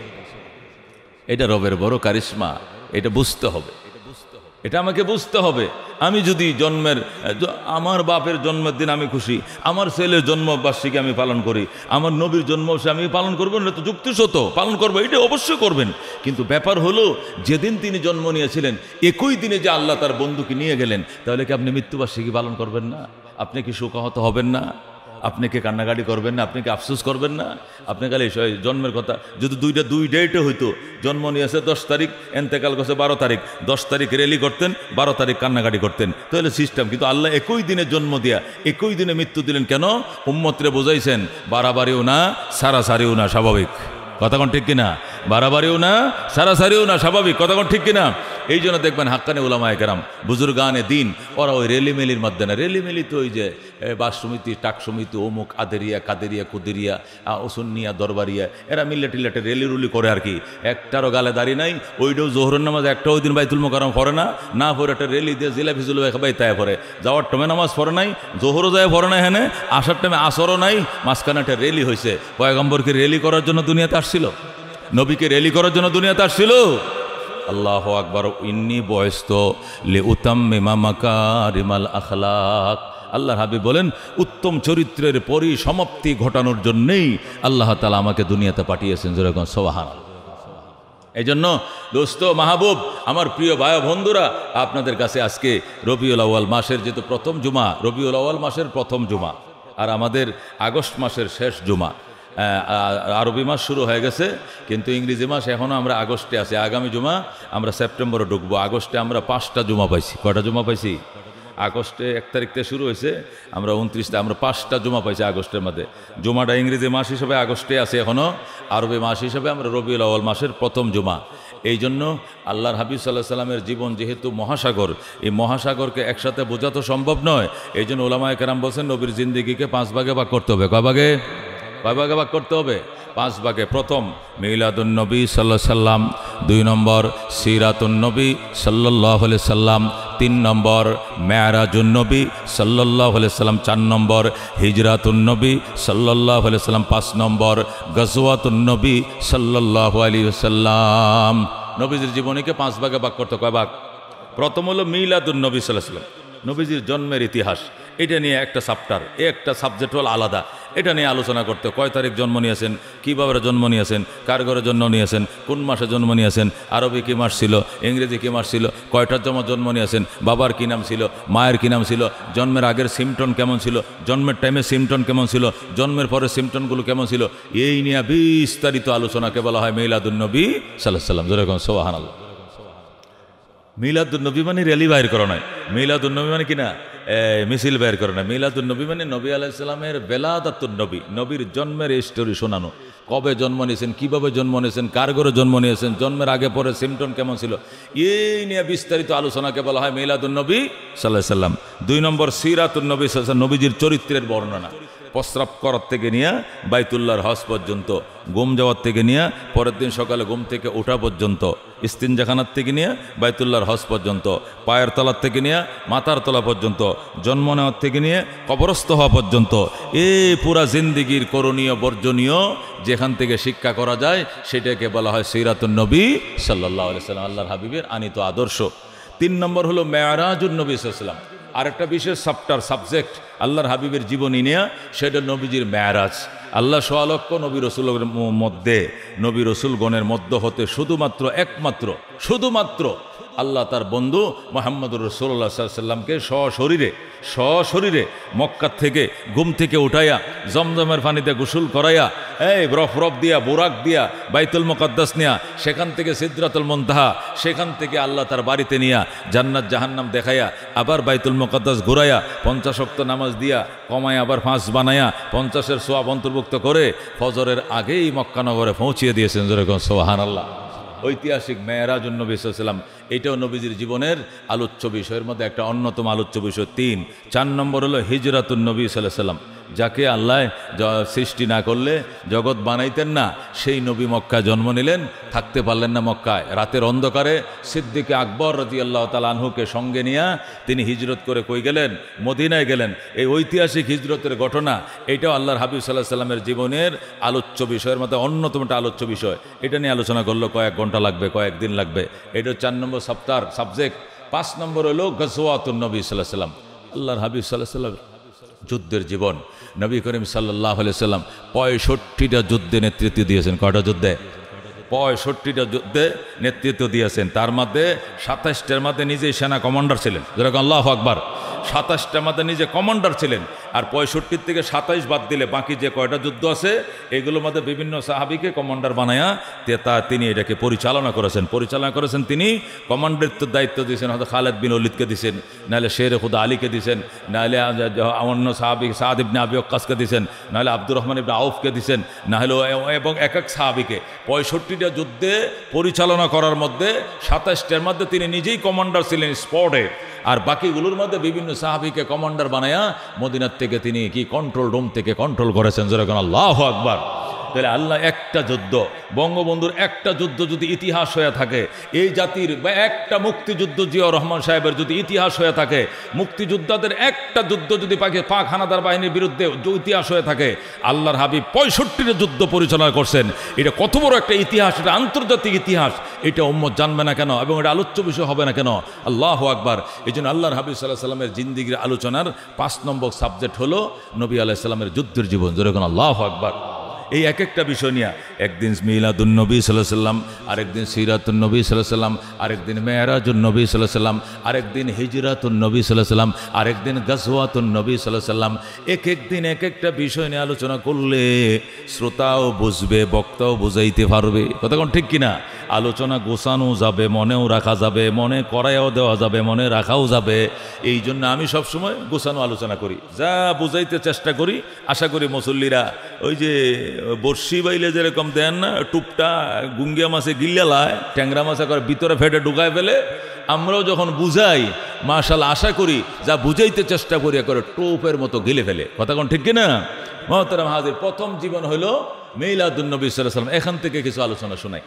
এটা রবের বড় কারিশমা, এটা বুঝতে হবে, এটা আমাকে বুঝতে হবে। আমি যদি আমার বাপের জন্মের দিন আমি খুশি, আমার ছেলের জন্মবার্ষিকী আমি পালন করি, আমার নবীর জন্মবার্ষিকী আমি পালন করবো না তো যুক্তিসত পালন করবো, এটা অবশ্যই করবেন। কিন্তু ব্যাপার হলো যেদিন তিনি জন্ম নিয়েছিলেন একই দিনে যে আল্লাহ তার বন্ধুকে নিয়ে গেলেন, তাহলে কি আপনি মৃত্যুবার্ষিকী পালন করবেন না? আপনি কি শোকাহত হবেন না? আপনি কি কান্নাকাটি করবেন না? আপনি কি আফসোস করবেন না? আপনি খালি জন্মের কথা যদি দুই ডেটে হইতো, জন্ম নিয়েছে 10 তারিখ, এন্তেকাল করছে 12 তারিখ, 10 তারিখ র্যালি করতেন, 12 তারিখ কান্নাকাটি করতেন, তাহলে সিস্টেম। কিন্তু আল্লাহ একই দিনে জন্ম দিয়া একই দিনে মৃত্যু দিলেন কেন? উম্মতরে বোঝাইছেন বাড়াবাড়িও না সারাসারিও না, স্বাভাবিক। কথা কোন ঠিক কিনা? বাড়াবাড়িও না সারাসারিও না, স্বাভাবিক। কথা কোন ঠিক কিনা? এই জন্য দেখবেন হাক্কানি উলামায়ে কেরাম, বুজুর্গানে দিন, ওরা ওই রেলিমেলির মধ্যে না। রেলিমেলি তো ওই যে বাস সমিতি, টাক সমিতি, অমুক, আদেরিয়া, কাদেরিয়া, কুদেরিয়া, ওসুন্নিয়া, দরবারিয়া, এরা মিল্লে টিল্লাটে রেলি রুলি করে আর কি। একটারও গালে দাঁড়িয়ে নাই। ওইটাও জোহরের নামাজ একটা ওই দিন বাইতুল মোকাররম পড়ে না পড়ে একটা রেলি দিয়ে জিলাপি জুলুবাই খাবাই তাই পড়ে। যাওয়ার টাইমে নামাজ পড়ে নাই, জোহরও যায় পড়ে নাই, হ্যাঁ আসার টাইমে আসরও নাই, মাঝখানে একটা রেলি হয়েছে। পয়গম্বরকে রেলি করার জন্য দুনিয়াতে আসছিল? নবীকে রেলি করার জন্য দুনিয়াতে আসছিল? আল্লাহু আকবার। ইন্নী বুইসতু লিউতাম্মিমা মাকারিমাল আখলাক। আল্লাহর হাবিব বলেন, উত্তম চরিত্রের পরিসমাপ্তি ঘটানোর জন্যই আল্লাহ তাআলা আমাকে দুনিয়াতে পাঠিয়েছেন। যেরকম সুবহানাল্লাহ। এই জন্য দোস্ত, মাহবুব, আমার প্রিয় ভাই বন্ধুরা, আপনাদের কাছে আজকে রবিউল আউয়াল মাসের যেহেতু প্রথম জুমা, রবিউল আউয়াল মাসের প্রথম জুমা, আর আমাদের আগস্ট মাসের শেষ জুমা। আরবি মাস শুরু হয়ে গেছে, কিন্তু ইংরেজি মাস এখনও আমরা আগস্টে আছি। আগামী জুমা আমরা সেপ্টেম্বরে ঢুকবো। আগস্টে আমরা 5টা জুমা পাইছি। কয়টা জুমা পাইছি? আগস্টে 1 তারিখ থেকে শুরু হয়েছে, আমরা 29টা, আমরা 5টা জুমা পাইছি আগস্টের মধ্যে। জুমাটা ইংরেজি মাস হিসেবে আগস্টে আছে এখনও, আরবি মাস হিসেবে আমরা রবিউল আউয়াল মাসের প্রথম জুমা। এই জন্য আল্লাহর হাবিব সাল্লাল্লাহু আলাইহি সাল্লামের জীবন যেহেতু মহাসাগর, এই মহাসাগরকে একসাথে বোঝা তো সম্ভব নয়। এই জন্য উলামায়ে কেরাম বলছেন নবীর জিন্দেগিকে 5 ভাগে ভাগ করতে হবে। কয় ভাগে ভাগ করতে হবে? 5 ভাগে। প্রথম মিলাদুন নবী সাল্লাল্লাহু আলাইহি সাল্লাম, 2 নম্বর সিরাতুন নবী সাল্লাল্লাহু আলাইহি সাল্লাম, 3 নম্বর মেরাজুন নবী সাল্লাল্লাহু আলাইহি সাল্লাম, 4 নম্বর হিজরাতুন নবী সাল্লাল্লাহু আলাইহি সাল্লাম, 5 নম্বর গজওয়াতুন নবী সাল্লাল্লাহু আলাইহি সাল্লাম। নবীজির জীবনীকে 5 ভাগে ভাগ করতে। কয় ভাগ? প্রথম হলো মিলাদুন নবী সাল্লাল্লাহু আলাইহি সাল্লাম, নবীজির জন্মের ইতিহাস। এটা নিয়ে একটা চ্যাপ্টার, একটা সাবজেক্ট হল আলাদা। এটা নিয়ে আলোচনা করতে, কয় তারিখ জন্ম নিয়েছেন, কীভাবে জন্ম নিয়েছেন, কার ঘরে জন্ম নিয়েছেন, কোন মাসে জন্ম নিয়েছেন, আরবি কী মাস ছিল, ইংরেজি কী মাস ছিল, কয়টার জন্ম নিয়েছেন, বাবার কী নাম ছিল, মায়ের কী নাম ছিল, জন্মের আগের সিমটন কেমন ছিল, জন্মের টাইমে সিমটন কেমন ছিল, জন্মের পরে সিমটনগুলো কেমন ছিল, এই নিয়ে বিস্তারিত আলোচনাকে বলা হয় মিলাদুন নবী সাল্লাল্লাহু আলাইহি সাল্লাম। যেরকম সুবহানাল্লাহ। মিলাদুন নবী মানে র্যালি বাইর করা নয়। মিলাদুন নবী মানে কিনা মিছিল বের করে না। মিলাদুন নবী মানে নবী আলাইহিস সালামের বেলাদাতুন নবী, নবীর জন্মের স্টোরি শোনানো। কবে জন্ম নিয়েছেন, কিভাবে জন্ম নিয়েছেন, কার ঘরে জন্ম নিয়েছেন, জন্মের আগে পরে সিমটন কেমন ছিল, এই নিয়ে বিস্তারিত আলোচনাকে বলা হয় মিলাদুন নবী সাল্লাল্লাহু আলাইহি সাল্লাম। 2 নম্বর সিরাতুন নবী সাল্লাল্লাহু আলাইহি সাল্লাম, নবীজির চরিত্রের বর্ণনা। প্রস্রাব করার থেকে নিয়ে বাইতুল্লাহর হজ পর্যন্ত, ঘুম যাওয়ার থেকে নিয়ে পরের দিন সকালে ঘুম থেকে ওঠা পর্যন্ত, ইস্তিনজাখানার থেকে নিয়ে বাইতুল্লাহর হজ পর্যন্ত, পায়ের তলার থেকে নিয়ে মাথার তলা পর্যন্ত, জন্ম নেওয়ার থেকে নিয়ে কবরস্থ হওয়া পর্যন্ত, এই পুরা জিন্দিগির করণীয় বর্জনীয় যেখান থেকে শিক্ষা করা যায় সেটাকে বলা হয় সিরাতুন নবী সাল্লাল্লাহু আলাইহি সাল্লাম, আল্লাহর হাবিবের আনিত আদর্শ। 3 নম্বর হলো মেরাজুন নবী সাল্লাল্লাহু আলাইহি সাল্লাম, আর একটা বিশেষ সাবজেক্ট আল্লাহর হাবিবের জীবনী নিয়ে, সেটা নবীজির মেরাজ। আল্লাহ সোয়ালক্ষ নবী রসুলের মধ্যে, নবী রসুলগণের মধ্য হতে শুধুমাত্র আল্লাহ তার বন্ধু মুহাম্মদুর রাসূলুল্লাহ সাল্লাল্লাহু আলাইহি সাল্লামকে সশরীরে মক্কা থেকে ঘুম থেকে উঠাইয়া জমজমের পানিতে গোসল করাইয়া, বরফ দিয়া বুরাক দিয়া বাইতুল মুকাদ্দাস নিয়া, সেখান থেকে সিদরাতুল মুনতাহা, সেখান থেকে আল্লাহ তার বাড়িতে নিয়া জান্নাত জাহান্নাম দেখাইয়া, আবার বাইতুল মুকাদ্দাস ঘুরাইয়া 50 ওয়াক্ত নামাজ দিয়া কমায় আবার 5 বানায়া 50-এর সওয়াব অন্তর্ভুক্ত করে ফজরের আগেই মক্কা নগরে পৌঁছিয়ে দিয়েছেন। যেরকম সুবহানাল্লাহ। ঐতিহাসিক মেরাজুন নবী সাল্লাল্লাহু আলাইহি সাল্লাম, এটাও নবীজির জীবনের আলোচ্য বিষয়ের মধ্যে একটা অন্যতম আলোচ্য বিষয়। 4 নম্বর হলো হিজরাতুন নবী সাল্লাল্লাহু আলাইহি সাল্লাম, যাকে আল্লাহ সৃষ্টি না করলে জগৎ বানাইতেন না, সেই নবী মক্কায় জন্ম নিলেন, থাকতে পারলেন না মক্কায়। রাতের অন্ধকারে সিদ্দিক আকবর রাদিয়াল্লাহু তাআলা আনহুকে সঙ্গে নিয়ে তিনি হিজরত করে কই গেলেন? মদিনায় গেলেন। এই ঐতিহাসিক হিজরতের ঘটনা, এটাও আল্লাহর হাবিব সাল্লাল্লাহু আলাইহি সাল্লামের জীবনের আলোচ্য বিষয়ের মধ্যে অন্যতম একটা আলোচ্য বিষয়। এটা নিয়ে আলোচনা করলো কয়েক ঘন্টা লাগবে, কয়েকদিন লাগবে। এটা 4 নম্বর সাবজেক্ট। 5 নম্বর হলো গজওয়াতুন নবী সাল্লাল্লাহু আলাইহি সাল্লাম, আল্লাহর হাবিব সাল্লাল্লাহু আলাইহি সাল্লাম যুদ্ধের জীবন। নবী করিম সাল্লাল্লাহু আলাইহি সাল্লাম 65টা যুদ্ধে নেতৃত্ব দিয়েছেন। কয়টা যুদ্ধে? 65টা যুদ্ধে নেতৃত্ব দিয়েছেন, তার মধ্যে 27টার মধ্যে নিজেই সেনা কমান্ডার ছিলেন, যেরকম আল্লাহু আকবার। 27টার মধ্যে নিজে কমান্ডার ছিলেন, আর 65 থেকে 27 বাদ দিলে বাকি যে কয়টা যুদ্ধ আছে এগুলোর মধ্যে বিভিন্ন সাহাবিকে কমান্ডার বানায়া তিনি এটাকে পরিচালনা করেছেন। তিনি কমান্ডারিত্বের দায়িত্ব দিয়েছেন, হয়তো খালেদ বিন ওলিদকে দিয়েছেন, নাহলে শেরে খুদা আলীকে দিয়েছেন, নাহলে অন্য সাহাবি সাদ ইবনে আবি ওয়াক্কাসকে দিয়েছেন, নাহলে আব্দুর রহমান ইবনে আউফকে দিয়েছেন, নাহলে এবং এক এক সাহাবিকে 65টা যুদ্ধে পরিচালনা করার মধ্যে 27টার মধ্যে তিনি নিজেই কমান্ডার ছিলেন স্পটে, আর বাকিগুলোর মধ্যে বিভিন্ন সাহাবিকে কমান্ডার বানায়া মদিনার থেকে তিনি কন্ট্রোল রুম থেকে কন্ট্রোল করেছেন, যেরকম আল্লাহু আকবার। তাহলে আল্লাহ একটা যুদ্ধ, বঙ্গবন্ধুর একটা যুদ্ধ যদি ইতিহাস হয়ে থাকে, এই জাতির বা একটা মুক্তিযুদ্ধ জিয়াউর রহমান সাহেবের যদি ইতিহাস হয়ে থাকে, মুক্তিযোদ্ধাদের একটা যুদ্ধ যদি পাক হানাদার বাহিনীর বিরুদ্ধে ইতিহাস হয়ে থাকে, আল্লাহর হাবিব 65টা যুদ্ধ পরিচালনা করছেন। এটা কত বড় একটা ইতিহাস, এটা আন্তর্জাতিক ইতিহাস, এটা উম্মত জানবে না কেন এবং এটা আলোচ্য বিষয় হবে না কেন? আল্লাহু আকবার। এই জন্য আল্লাহর হাবিব সাল্লাল্লাহু আলাইহি সাল্লামের জিন্দিগির আলোচনার 5 নম্বর সাবজেক্ট হলো নবী আলাইহিস সালামের যুদ্ধের জীবন, যেরকম আল্লাহু আকবার। এই এক একটা বিষয় নিয়ে একদিন মিলাদুন নবী সাল্লাল্লাহু আলাইহি সাল্লাম, আরেকদিন সিরাতুন নবী সাল্লাল্লাহু আলাইহি সাল্লাম, আরেকদিন মেরাজুন নবী সাল্লাল্লাহু আলাইহি সাল্লাম, আরেকদিন হিজরাতুন নবী সাল্লাল্লাহু আলাইহি সাল্লাম, আরেকদিন গাজওয়াতুন নবী সাল্লাল্লাহু আলাইহি সাল্লাম। এক একদিন এক একটা বিষয় নিয়ে আলোচনা করলে শ্রোতাও বুঝবে, বক্তাও বুঝাইতে পারবে। কথা কোন ঠিক কিনা? আলোচনা গোছানো যাবে, মনেও রাখা যাবে, মনে করাইও দেওয়া যাবে, মনে রাখাও যাবে। এই জন্য আমি সবসময় গোছানো আলোচনা করি, যা বুঝাইতে চেষ্টা করি। আশা করি মুসল্লিরা ওই যে বর্ষি বাইলে যেরকম দেন না, টুপটা গুঙ্গিয়া মাছে গিল্লালায়, ট্যাংরা মাছে করে ভিতরে ফেটে ঢুকায় ফেলে, আমরাও যখন বুঝাই মাশাআল্লাহ আশা করি যা বুঝাইতে চেষ্টা করি করে টোপের মতো গিলে ফেলে। কথা কোন ঠিক কিনা? মুহতারাম হাজির, প্রথম জীবন হইল মিলাদুন নবী সাল্লাল্লাহু আলাইহি সাল্লাম। এখান থেকে কিছু আলোচনা শোনাই।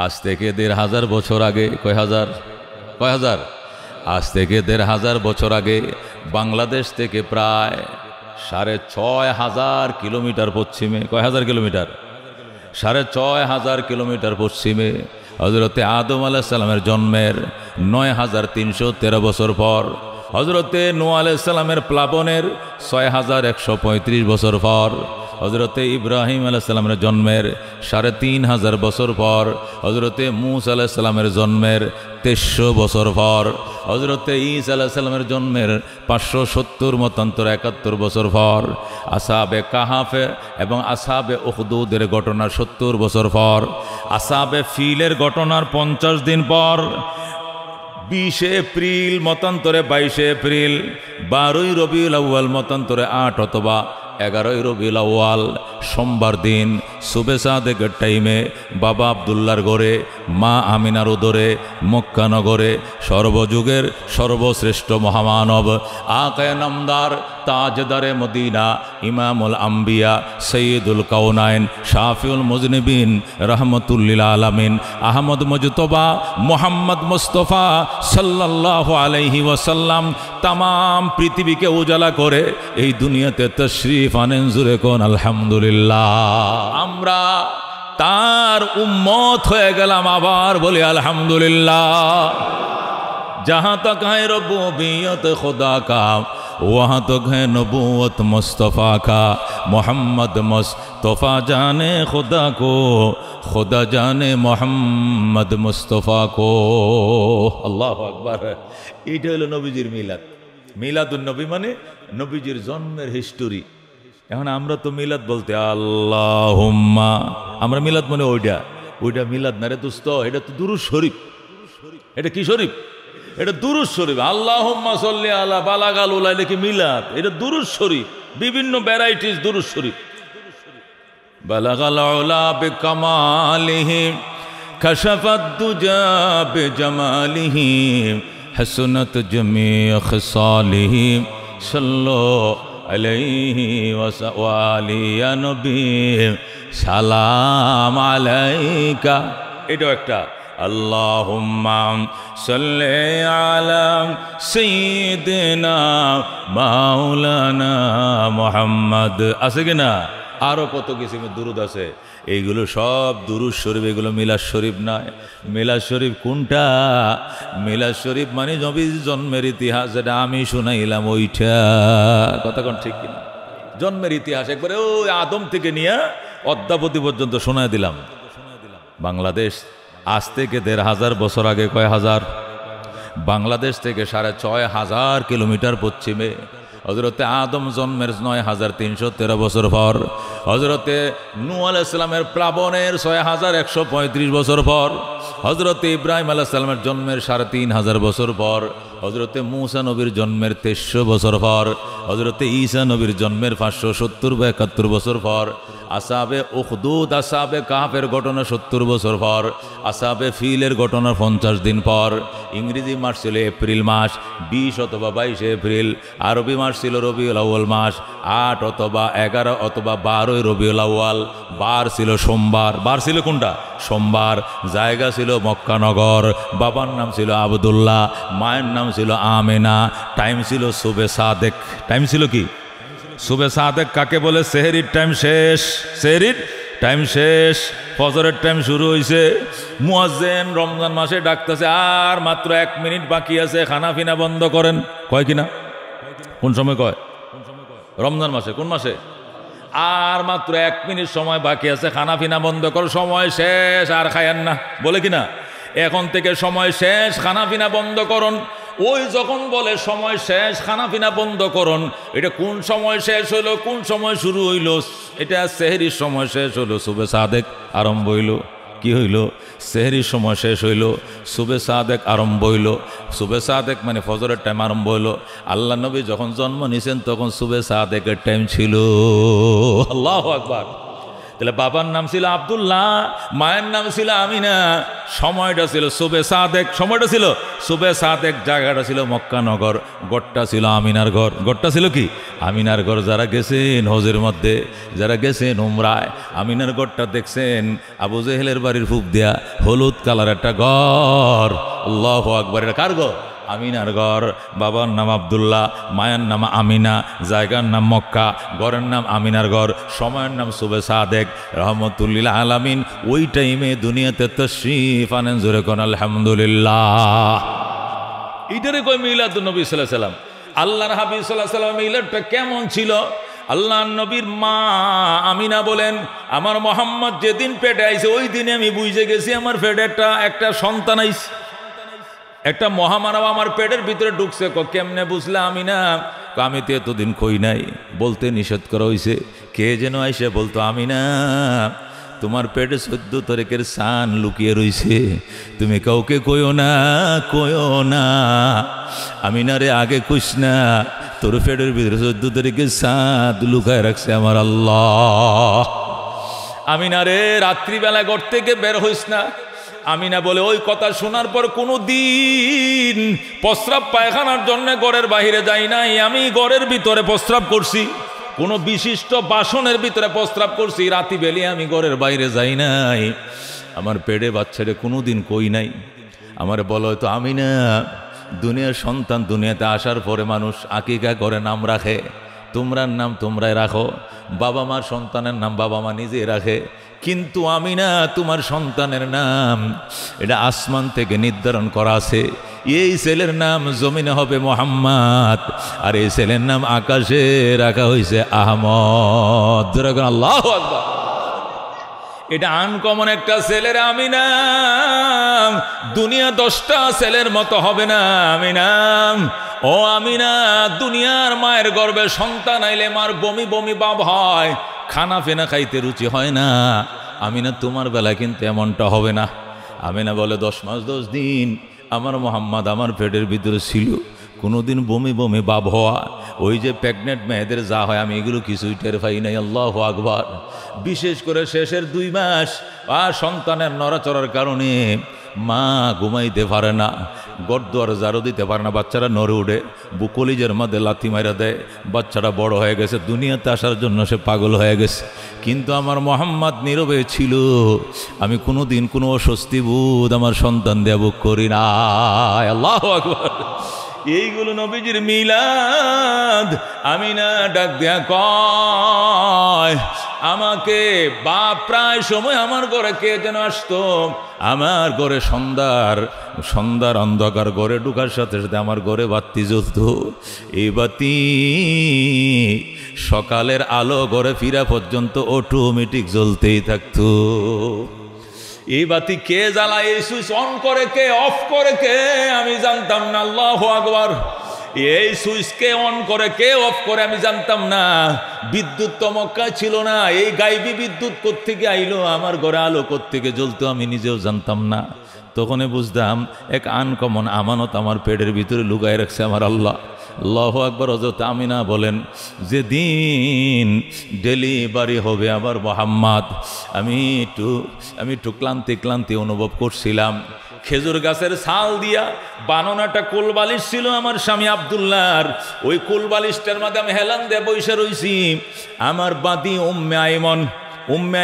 আজ থেকে 1500 বছর আগে, কয় হাজার? আজ থেকে 1500 বছর আগে বাংলাদেশ থেকে প্রায় 6500 কিলোমিটার পশ্চিমে, কয় হাজার কিলোমিটার? 6500 কিলোমিটার পশ্চিমে হযরতে আদম আলাইহিস সালামের জন্মের 9313 বছর পর, হযরতে নূহ আলাইহিস সালামের প্লাবনের 6135 বছর পর, হযরতে ইব্রাহিম আলাইহিস সালামের জন্মের 3500 বছর পর, হযরতে মূসা আলাইহিস সালামের জন্মের 2300 বছর পর, হযরতে ঈসা আলাইহিস সালামের জন্মের 570 মতান্তর 71 বছর পর, আসহাবে কাহাফে এবং আসহাবে উখদুদের ঘটনার 70 বছর পর, আসহাবে ফিলের ঘটনার 50 দিন পর, 20 এপ্রিল মতান্তরে 22 এপ্রিল, 12 রবিউল আউয়াল মতান্তরে 8 অথবা 11 রবিউল আউয়াল সোমবার দিন সুবে সাদেকের টাইমে বাবা আবদুল্লাহর ঘরে, মা আমিনার উদরে, মক্কা নগরে সর্বযুগের সর্বশ্রেষ্ঠ মহামানব, আকায়ে নামদার, তাজদারে মদিনা, ইমামুল আম্বিয়া, সৈয়দুল কাউনাইন, শাফিউল মুজনিবিন, রহমতুল্লিল আলামিন, আহমদ মুজতবা মুহাম্মদ মুস্তাফা সাল্লাল্লাহু আলাইহি ওয়াসাল্লাম তামাম পৃথিবীকে উজালা করে এই দুনিয়াতে তশরিফ আনেন। জুরে কোন আলহামদুলিল্লাহ। আমরা তার উম্মত হয়ে গেলাম, আবার বলি আলহামদুলিল্লাহ। जहाँ तक है रबूबियत खुदा का वहाँ तक है नबूवत मुस्तफ़ा का। मोहम्मद मुस्तफ़ा जाने खुदा को, खुदा जाने मोहम्मद मुस्तफ़ा को। अल्लाहु अकबर। এটা হলো নবীজির মিলাদ। মিলাদুন নবী মানে নবীজির জন্মের হিস্টোরি। এখন আমরা তো মিলাদ বলতে আল্লাহুম্মা, আমরা মিলাদ মানে ওইটা মিলাদ না রে দোস্ত, এটা তো দুরূদ শরীফ। এটা কি শরীফ? এটা দুরূদ শরীফ। আল্লাহুম্মা সাল্লি আলা বালাগাল উলা, এটা কি মিলাদ? এটা দুরূদ শরীফ, বিভিন্ন ভ্যারাইটিস দুরূদ শরীফ। বালাগাল উলা বিকামালিহি কাশাফাদ দুজা বিজামালিহি হসনত জমি খিসালিহি সাল্লু আলাইহি ওয়ালিয়া নবী সালাম আলাইকা। এটাও একটা। আল্লাহুম্মা সাল্লি আলা সাইয়্যিদিনা মাওলানা মুহাম্মদ। আছে কি না? আরো কত কিছু দুরুদ আছে, এইগুলো সব দুরুদ শরীফ, এগুলো মিলাদ শরীফ নয়। মিলাদ শরীফ কোনটা? মিলাদ শরীফ মানে নবীর জন্মের ইতিহাস, যেটা আমি শুনাইলাম ওইটা। কথা কোন ঠিক কিনা? জন্মের ইতিহাস একবারে ওই আদম থেকে নিয়ে অদ্যাবধি পর্যন্ত শোনায় দিলাম। বাংলাদেশ আজ থেকে ১,৫০০ বছর আগে কয় হাজার? বাংলাদেশ থেকে ৬,৫০০ কিলোমিটার পশ্চিমে হজরতে আদম জন্মের ৯,৩১৩ বছর পর, হজরতে নূহ আলাইহিস সালামের প্লাবনের ৬,১৩৫ বছর পর, হজরতে ইব্রাহিম আলাইহিস সালামের জন্মের ৩,৫০০ বছর পর, হজরতে মূসা নবীর জন্মের ২৩০০ বছর পর, হজরতে ঈসা নবীর জন্মের ৫৭০ বা ৭১ বছর পর, আসাবে উখদুদ আসাবে কাহাফের ঘটনা ৭০ বছর পর, আসাবে ফিলের ঘটনা ৫০ দিন পর। ইংরেজি মাস ছিল এপ্রিল মাস, ২০ অথবা ২২ এপ্রিল। আরবি মাস ছিল রবিউল আউয়াল মাস, ৮ অথবা ১১ অথবা ১২ রবিউল আউয়াল। বার ছিল সোমবার। বার ছিল কোনটা? সোমবার। জায়গা ছিল মক্কানগর। বাবার নাম ছিল আবদুল্লাহ, মায়ের নাম ছিল আমেনা। টাইম ছিল সুবে সাদেক। টাইম ছিল কি? সুবে সাদেক কাকে বলে? সেহরির টাইম শেষ। সেহরির টাইম শেষ, ফজরের টাইম শুরু হয়েছে। মুয়াজ্জিন রমজান মাসে ডাকতেছে, আর মাত্র ১ মিনিট বাকি আছে, খানা পিনা বন্ধ করেন। কয় কিনা? কোন সময় কয়? রমজান মাসে। কোন মাসে? আর মাত্র ১ মিনিট সময় বাকি আছে, খানা পিনা বন্ধ করো, সময় শেষ, আর খায়েন না। বলে কিনা? এখন থেকে সময় শেষ, খানা পিনা বন্ধ করুন। ওই যখন বলে সময় শেষ, খানা পিনা বন্ধ করুন, এটা কোন সময় শেষ হইল, কোন সময় শুরু হইল? এটা সেহরির সময় শেষ হইল, সুবে সাদেক আরম্ভ হইল। কি হইল? সেহরির সময় শেষ হইল, সুবে সাদেক আরম্ভ হইল। সুবে সাদেক মানে ফজরের টাইম আরম্ভ হইল। আল্লাহ নবী যখন জন্ম নিয়েছেন তখন সুবে সাদেকের টাইম ছিল। আল্লাহু আকবার। তাহলে বাবার নাম ছিল আবদুল্লাহ, মায়ের নাম ছিল আমিনা। সময়টা ছিল সুবে সাদেক। সময়টা ছিল সুবে সাদেক। জায়গাটা ছিল মক্কানগর। গড়টা ছিল আমিনার ঘর। গড়টা ছিল কি? আমিনার ঘর। যারা গেছেন হজের মধ্যে, যারা গেছেন উমরায়, আমিনার ঘরটা দেখছেন? আবু জেহেলের বাড়ির ফুপ দেয়া হলুদ কালার একটা ঘর। আল্লাহু আকবার। এটা কার ঘর? আমিনার ঘর। বাবার নাম আবদুল্লাহ, মায়ের নাম আমিনা, জায়গার নাম মক্কা, ঘরের নাম আমিনার ঘর, সময়ের নাম সুবে সাদেক, রহমতুল্লিল আলামিন। ওই টাইমে দুনিয়াতে তাশরীফ আনেন। জোরে কোন আলহামদুলিল্লাহ। এটারে কয় মিলাদুন নবী সাল্লাল্লাহু আলাইহি সাল্লাম। আল্লাহর হাবিব সাল্লাল্লাহু আলাইহি সাল্লাম মিলাদটা কেমন ছিল? আল্লাহর নবীর মা আমিনা বলেন, আমার মোহাম্মদ যেদিন পেটে আইছে ওই দিনে আমি বুঝে গেছি আমার পেটে একটা সন্তান আইছে, একটা মহামানব আমার পেটের ভিতরে ঢুকছে। কেমনে বুঝলে আমিনা? আমি তো এতদিন কই নাই, বলতে নিষেধ করা হয়েছে। কে যেন আইসে বলতো, আমিনা তোমার পেটে 14 তারিখের সান লুকিয়ে রইছে, তুমি কাউকে কইও না, কইও না। আমিনা রে আগে কইস না, তোর পেটের ভিতরে 14 তারিখের সাদ লুকায় রাখছে আমার আল্লাহ। আমিনা রে রাত্রিবেলা ঘর থেকে বের হইস না। আমিনা বলে, ওই কথা শোনার পর কোনো দিন প্রস্রাব পায়খানার জন্য ঘরের বাইরে যাই নাই। আমি ঘরের ভিতরে প্রস্রাব করছি, কোনো বিশিষ্ট বাসনের ভিতরে প্রস্রাব করছি। রাতি বেলি আমি ঘরের বাইরে যাই নাই। আমার পেটে বাচ্চারে কোনো দিন কই নাই। আমার বলো তো আমিনা, দুনিয়ার সন্তান দুনিয়াতে আসার পরে মানুষ আকিকা করে নাম রাখে। তোমরার নাম তোমরাই রাখো, বাবা মার সন্তানের নাম বাবা মা নিজে রাখে। কিন্তু আমিনা তোমার সন্তানের নাম এটা আসমান থেকে নির্ধারণ করা আছে। এই ছেলের নাম জমিনে হবে মোহাম্মদ, আর এই ছেলের নাম আকাশে রাখা হয়েছে আহমদ। আল্লাহু আকবার। এটা আনকমন একটা ছেলের আমিনা। দুনিয়া 10টা ছেলের মতো হবে না আমিনা। ও আমিনা, দুনিয়ার মায়ের গর্ভে সন্তান আইলে মার বমি বমি ভাব হয়, খানা ফেনা খাইতে রুচি হয় না। আমিনা তোমার বেলায় কিন্তু এমনটা হবে না। আমিনা বলে 10 মাস 10 দিন আমার মোহাম্মদ আমার পেটের ভিতরে ছিল, কোনোদিন বমি বমি ভাব হওয়া, ওই যে প্রেগনেন্ট মেয়েদের যা হয় আমি এগুলো কিছুই টের পাই নাই। আল্লাহু আকবার। বিশেষ করে শেষের 2 মাস আর সন্তানের নড়াচড়ার কারণে মা ঘুমাইতে পারে না, গড়দুয়ার জারো দিতে পারে না, বাচ্চারা নড়ে উঠে, বুকলিজের মধ্যে লাথি মারা দেয়। বাচ্চাটা বড় হয়ে গেছে, দুনিয়াতে আসার জন্য সে পাগল হয়ে গেছে। কিন্তু আমার মোহাম্মদ নীরবে ছিল। আমি কোনো দিন কোনো অস্বস্তি বোধ আমার সন্তান দেয়া বুক করি না। আল্লাহু আকবার। এইগুলো নবীজির মিলাদ। আমিনা ডাক দেয়া কয়, আমাকে বাপ প্রায় সময় আমার ঘরে কে যেন আসতো। আমার ঘরে সন্ধ্যার অন্ধকার ঘরে ঢুকার সাথে সাথে আমার ঘরে বাতি জ্বলত। এই বাতি সকালের আলো ঘরে ফিরা পর্যন্ত অটোমেটিক জ্বলতেই থাকতো। এই বাতি কে জ্বালায়, এই সুইচ অন করে কে, অফ করে কে, আমি জানতাম না। আল্লাহু আকবার। এই সুইচ কে অন করে কে অফ করে আমি জানতাম না। বিদ্যুৎ তো মক্কায় ছিল না, এই গাইবী বিদ্যুৎ কোত্থেকে আইলো, আমার ঘরে আলো কোত্থেকে জ্বলতো আমি নিজেও জানতাম না। তখনই বুঝতাম এক আনকমন আমানত আমার পেটের ভিতরে লুকায় রাখছে আমার আল্লাহ। আল্লাহু আকবার। হযরত আমিনা বলেন, যেদিন ডেলিভারি হবে আবার মোহাম্মদ, আমি একটু ক্লান্তি অনুভব করছিলাম। খেজুর গাছের ছাল দিয়া বানানো একটা কোলবালিশ ছিল আমার স্বামী আব্দুল্লাহর। ওই কোলবালিশটার মধ্যে আমি হেলান দিয়ে বসে রইছি। আমার বাদি উম্মে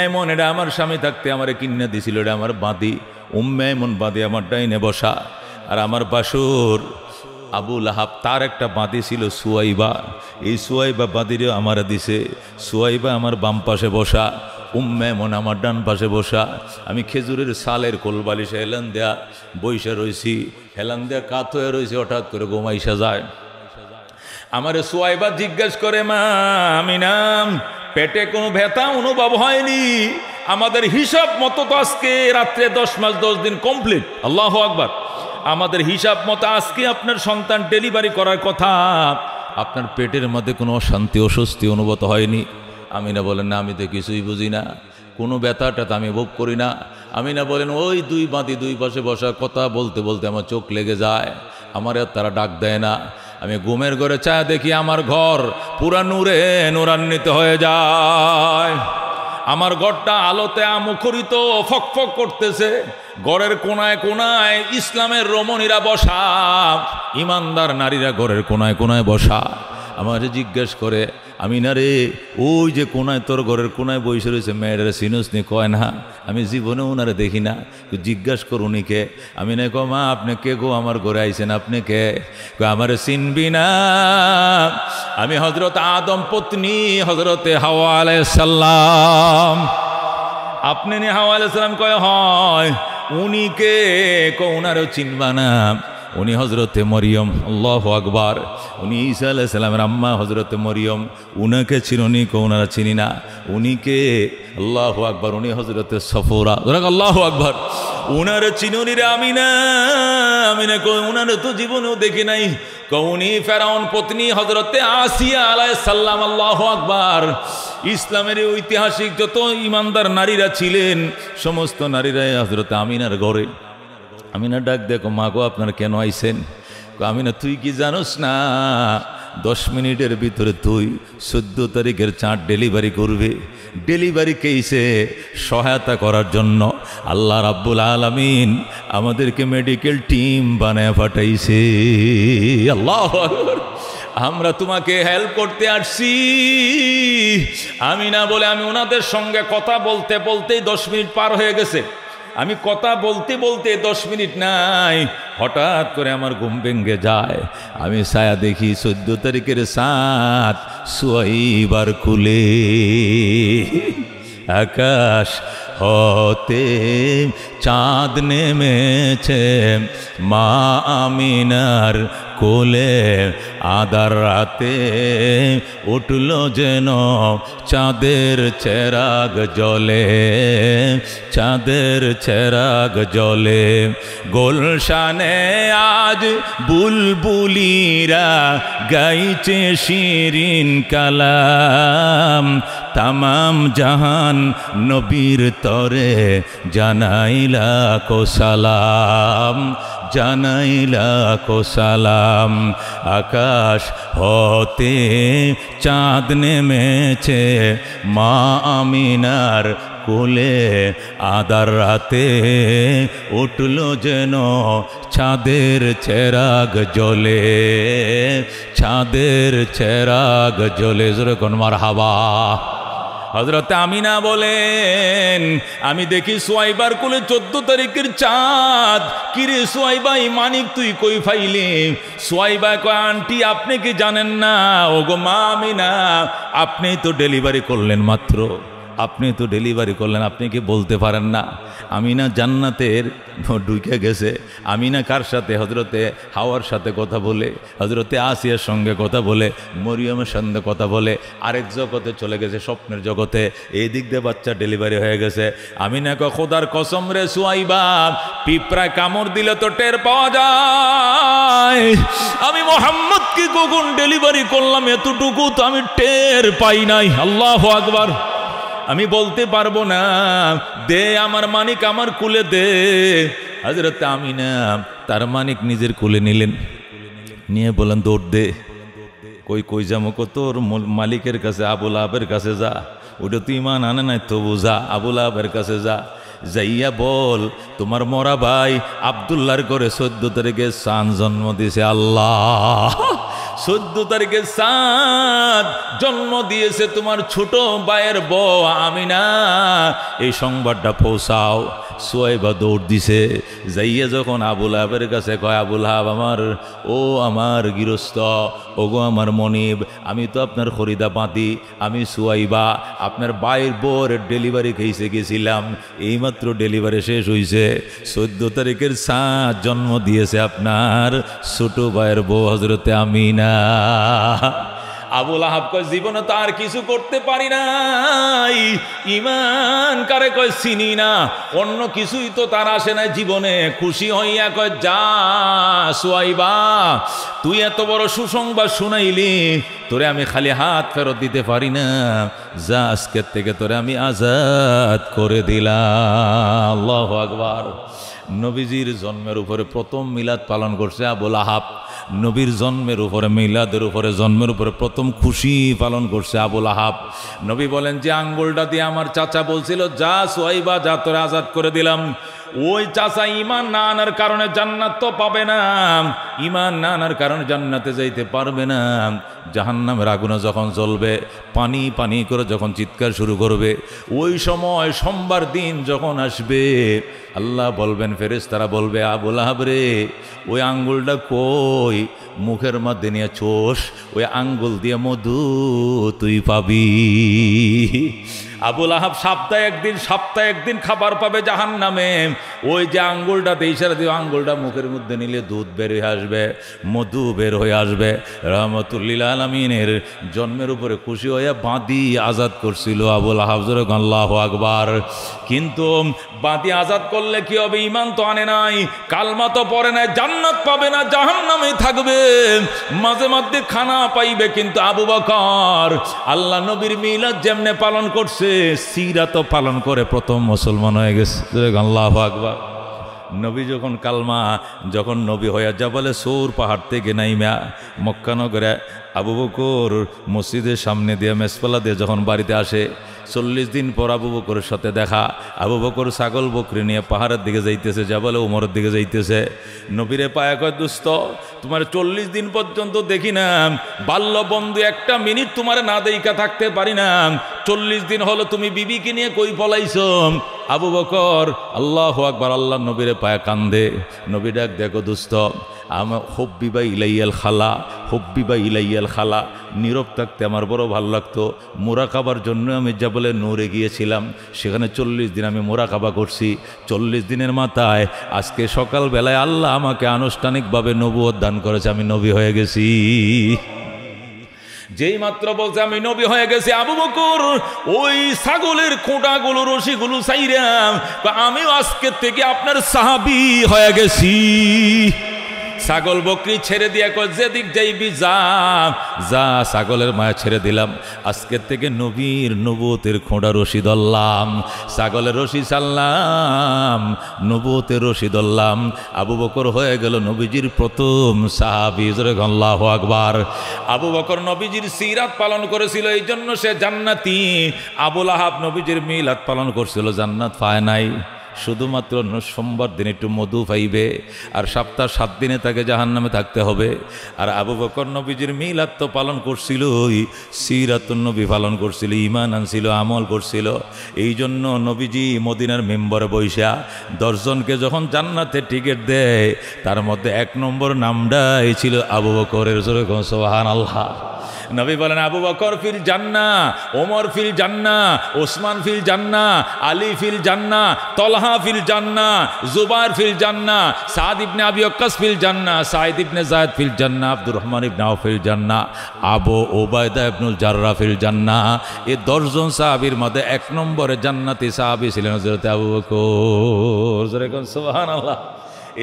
আইমন, এটা আমার স্বামী থাকতে আমারে কিনে দিছিল, এটা আমার বাদি উম্মে আইমন বাদি আমার ডাইনে বসা। আর আমার বাসুর আবু লাহাব, তার একটা বাদি ছিল সুয়াইবা, এই সুয়াইবা বাদিরে আমার দিছে। সুয়াইবা আমার বাম পাশে বসা, উম্মে আইমন আমার ডান পাশে বসা। আমি খেজুরের সালের কোলবালিশে হেলান দেয়া বইসা রইছি, হেলান দেয়া কাত হয়ে রয়েছে। হঠাৎ করে ঘুমাইসা যায়। আমার সুয়াইবা জিজ্ঞেস করে, মা আমিনা, পেটে কোনো ব্যথা অনুভব হয়নি? আমাদের হিসাব মতো তো আজকে রাত্রে 10 মাস 10 দিন কমপ্লিট। আল্লাহু আকবার। আমাদের হিসাব মতো আজকে আপনার সন্তান ডেলিভারি করার কথা, আপনার পেটের মধ্যে কোনো অশান্তি অস্বস্তি অনুভূত হয়নি? আমিনা বলেন, না, আমি তো কিছুই বুঝি না, কোনো ব্যথাটা তো আমি ভোগ করি না। আমিনা বলেন, ওই দুই বাঁধি দুই পাশে বসা কথা বলতে বলতে আমার চোখ লেগে যায়, আমার আর তারা ডাক দেয় না। আমি ঘুমের ঘরে চায় দেখি আমার ঘর পুরা নূরে নূরান্বিত হয়ে যায়। আমার ঘরটা আলোতে মুখরিত, ফকফক করতেছে। ঘরের কোনায় কোনায় ইসলামের রমণীরা বসা, ইমানদার নারীরা ঘরের কোনায় কোনায় বসা। আমারে জিজ্ঞেস করে, আমিনা রে, ওই যে কোনায় তোর ঘরের কোনায় বসে রয়েছে মেয়েরা সিনুস নি? কয় না, আমি জীবনে ওনারে দেখি না। জিজ্ঞাসা করো উনিকে। আমি না কো, মা আপনি কে গো, আমার ঘরে আইছেন, আপনি কে? আমারে চিনবি না, আমি হযরত আদম পত্নী হযরতে হাওয়া আলাইহিস সালাম। আপনি নি হাওয়া আলাইহিস সালাম? কয় হয়। উনি কে? কো ওনারও চিনবা না, উনি হজরতে মরিয়ম। আল্লাহু আকবার। উনি ঈসা আলাইহিস সালামের আম্মা হজরতে মরিয়ম। উনাকে চিনি? কো ওনারা চিনি না। উনি কে? আল্লাহু আকবার। উনি হজরতে সফরা। আল্লাহু আকবার। উনার চিনুনি রে আমিনা? আমিনা কো উনারে তো জীবনেও দেখি নাই। উনি ফেরাউন পত্নী হজরতে আসিয়া আলাইহিস সালাম। আল্লাহু আকবার। ইসলামের ঐতিহাসিক যত ইমানদার নারীরা ছিলেন, সমস্ত নারীরাই হজরতে আমিনার ঘরে। আমিনা ডাক দেখো, মা গো আপনারা কেন আইছেন? আমিনা, তুই কি জানোস না 10 মিনিটের ভিতরে তুই 14 তারিখের চাঁদ ডেলিভারি করবে। ডেলিভারি কেসে সহায়তা করার জন্য আল্লাহ রাব্বুল আলামিন আমাদেরকে মেডিকেল টিম বানায় পাঠাইছে। আল্লাহু আকবার। আমরা তোমাকে হেল্প করতে আসছি। আমিনা বলে, আমি ওনাদের সঙ্গে কথা বলতে বলতেই 10 মিনিট পার হয়ে গেছে। আমি কথা বলতে বলতে 10 মিনিট নাই, হঠাৎ করে আমার ঘুম ভেঙে যায়। আমি ছায়া দেখি 14 তারিখের চাঁদ সুয়াইবার কুলে। আকাশ হতে চাঁদ নেমেছে মা আমিনার কোলে। আধার রাতে উঠল যেন চাঁদের চেরাগ জ্বলে, চাঁদের চেরাগ জ্বলে। গুলশানে আজ বুলবুলিরা গাইছে শিরিন কালাম। তামাম জাহান নবীর তরে জানাইলা কো সালাম, জানাইলা কো সালাম। আকাশ হতে চাঁদ নেমেছে মা আমিনার কোলে। আধার রাতে উঠল যেন চাঁদের চেরাগ জ্বলে, চাঁদের চেরাগ জ্বলে। জোরে কোন মারহাবা। হযরত আমিনা বলেন, আমি দেখি সুয়াইবার কোলে 14 তারিখের চাঁদ। কিরে সুয়াইবা, মানিক তুই কই ফাইলি? সুয়াইবা কয়, আন্টি আপনি কি জানেন না? ওগো মা আমিনা, আপনি তো ডেলিভারি করলেন মাত্র, আপনি তো ডেলিভারি করলেন, আপনি কি বলতে পারেন না আমিনা জান্নাতের ঢুকে গেছে? আমিনা কার সাথে? হজরতে হাওয়ার সাথে কথা বলে, হজরতে আসিয়ার সঙ্গে কথা বলে, মরিয়মের সঙ্গে কথা বলে, আরেক জগতে চলে গেছে, স্বপ্নের জগতে। এই দিক দিয়ে বাচ্চা ডেলিভারি হয়ে গেছে। আমিনা কয় খোদার কসম রে সুয়াইবা, পিঁপড়ায় কামড় দিলে তো টের পাওয়া যায়, আমি মোহাম্মদ কি কখন ডেলিভারি করলাম এতটুকু তো আমি টের পাই নাই। আল্লাহু আকবার। আমি বলতে পারবো না, দে আমার মানিক আমার কুলে দে। হযরত আমিনা তার মানিক নিজের কুলে নিলেন, নিয়ে বলেন দৌড় দে। কই কই যাবো? তোর মালিকের কাছে, আবুল আহাবের কাছে যা। ওটা তুই ইমান আনে নাই তবু যা, আবুল আহাবের কাছে যা, যাইয়া বল তোমার মরা ভাই আব্দুল্লাহর করে 14 তারিখে চাঁদ জন্ম দিয়েছে। আল্লাহ, 14 তারিখে চাঁদ জন্ম দিয়েছে তোমার ছোট ভাইয়ের বউ আমিনা, এই সংবাদটা পৌঁছাও। সুয়াইবা দৌড় দিছে, যাইয়া যখন আবুল আহাবের কাছে কয়, আবুল আহাব আমার, ও আমার গৃহস্থ, ওগো আমার মনিব, আমি তো আপনার খরিদা পাতি, আমি সুয়াইবা, আপনার ভাইয়ের বউর ডেলিভারি খেয়েছে গেছিলাম, এইমাত্র ডেলিভারি শেষ হয়েছে, 14 তারিখের চাঁদ জন্ম দিয়েছে আপনার ছোট ভাইয়ের বউ হযরতে আমিনা। আবুল আহাব কয় জীবনে তো আর কিছু করতে পারি নাই, ইমান কারে কয় চিনি না, অন্য কিছুই তো তার আসে না জীবনে। খুশি হইয়া কয় যা সুয়াইবা, তুই এত বড় সুসংবাদ শুনাইলি, তোরে আমি খালি হাত ফেরত দিতে পারি না, যা আজকের থেকে তোরে আমি আজাদ করে দিলাম। আল্লাহু আকবার। নবীজির জন্মের উপরে প্রথম মিলাদ পালন করছে আবুল আহাব। নবীর জন্মের উপরে, মিলাদের উপরে, জন্মের উপরে প্রথম খুশি পালন করছে আবুল আহাব। নবী বলেন যে আঙ্গুলটা দিয়ে আমার চাচা বলছিল যা সুয়াইবা যা, তোরে আজাদ করে দিলাম, ওই চাচা ইমান না আনার কারণে জান্নাত তো পাবে না, ইমান না আনার কারণে জান্নাতে যাইতে পারবে না। জাহান্নামের আগুনে যখন জ্বলবে, পানি পানি করে যখন চিৎকার শুরু করবে, ওই সময় সোমবার দিন যখন আসবে, আল্লাহ বলবেন, ফেরেশতারা বলবে, আবুল আহাব রে ওই আঙ্গুলটা কই? মুখের মধ্যে নিয়ে চোষ, ওই আঙ্গুল দিয়ে মধু তুই পাবি। আবুল আহাব সপ্তাহে একদিন খাবার পাবে জাহান্নামে। ওই যে আঙ্গুলটাতে ইশারা দিয়ে আঙ্গুলটা মুখের মধ্যে নিলে দুধ বের হয়ে আসবে, মধু বের হয়ে আসবে। রহমতুল্লিল আলামিনের জন্মের উপরে খুশি হয়ে বাঁধি আজাদ করছিল আবুল আহাব। আল্লাহু আকবার। কিন্তু বাঁধি আজাদ করলে কি হবে? ইমান তো আনে নাই, কালমা তো পড়ে নাই, জান্নাত পাবে না, জাহান্নামেই থাকবে, মাঝে মধ্যে খানা পাইবে। কিন্তু আবু বকর আল্লাহ নবীর মিলাদ যেমনে পালন করছে, সিরাত পালন করে প্রথম মুসলমান হয়ে গেছে। আল্লাহু আকবার। নবী যখন নবী হইয়া জাবালে সৌর পাহাড় থেকে নাইমা মক্কা নগরে আবু বকর মসজিদের সামনে দিয়ে মেসপালা দিয়ে যখন বাড়িতে আসে, 40 দিন পর আবু বকরের সাথে দেখা। আবু বকর ছাগল বকরি নিয়ে পাহাড়ের দিকে যাইতেছে, জাবালে উমরের দিকে যাইতেছে। নবীরে পায়া কয়, দোস্ত তোমার 40 দিন পর্যন্ত দেখি না, বাল্য বন্ধু একটা মিনিট তোমার না দেইকা থাকতে পারি না, 40 দিন হলো তুমি বিবিকে নিয়ে কই পলাইছো? আবু বকর আল্লাহু আকবার, আল্লাহ নবীরে পায়া কান্দে। নবী ডাক, দেখো দোস্ত, আমার হব্বিবা ইলাইয়াল খালা, হব্বিবা ইলাইয়াল খালা, নীরব থাকতে আমার বড় ভালো লাগতো। মোরাকাবার জন্য আমি জাবলে নূরে গিয়েছিলাম, সেখানে 40 দিন আমি মোরাকাবা করছি। 40 দিনের মাথায় আজকে সকালবেলায় আল্লাহ আমাকে আনুষ্ঠানিকভাবে নবুয়ত দান করেছে, আমি নবী হয়ে গেছি। যেই মাত্র বলছে আমি নবী হয়ে গেছি, আবু বকর ওই ছাগলের খোঁটাগুলো, রশিগুলো চাইরাম, আমিও আজকের থেকে আপনার সাহাবী হয়ে গেছি। ছাগল বকরি ছেড়ে দিয়া কয়, যেদিক যাইবি যা যা, ছাগলের মায়া ছেড়ে দিলাম। আজকের থেকে নবীর নবুয়তের খোঁড়া রশি ধরলাম, ছাগলের রশি চাললাম, নবুয়তের রশি ধরলাম। আবু বকর হয়ে গেল নবীজির প্রথম সাহাবী। আল্লাহু আকবার। আবু বকর নবীজির সিরাত পালন করেছিল, এই জন্য সে জান্নাতি। আবুল আহাব নবীজির মিলাদ পালন করছিল, জান্নাত পায় নাই। শুধুমাত্র সোমবার দিন একটু মধু পাইবে, আর সপ্তাহ 7 দিনে তাকে জাহান্নামে থাকতে হবে। আর আবু বকর নবীজির মিলাদ তো পালন করছিল, সিরাতুন নবী পালন করছিল, ঈমান আনছিল, আমল করছিল। এই জন্য নবীজি মদিনার মেম্বরে বৈশা 10 জনকে যখন জান্নাতে টিকিট দেয়, তার মধ্যে 1 নম্বর নামটাই ছিল আবু বকরের। সুবহানাল্লাহ। নবী বলেন আবু বকর ফিল জান্নাহ, ওমর ফিল জান্নাহ, ওসমান ফিল জান্নাহ, আলী ফিল জান্নাহ, তলহা ফিল জান্নাহ, জুবাইর ফিল জান্নাহ, সাদ ইবনে আবি ওয়াক্কাস ফিল জান্নাহ, সাঈদ ইবনে যায়েদ ফিল জান্নাহ, আব্দুর রহমান ইবনে আওফ ফিল জান্নাহ, আবু উবাইদা ইবনুল জাররাহ ফিল জান্নাহ। এই 10 জন সাহাবীর মধ্যে 1 নম্বরে জান্নাতি সাহাবী ছিলেন হযরত আবু বকর। সুবহানাল্লাহ।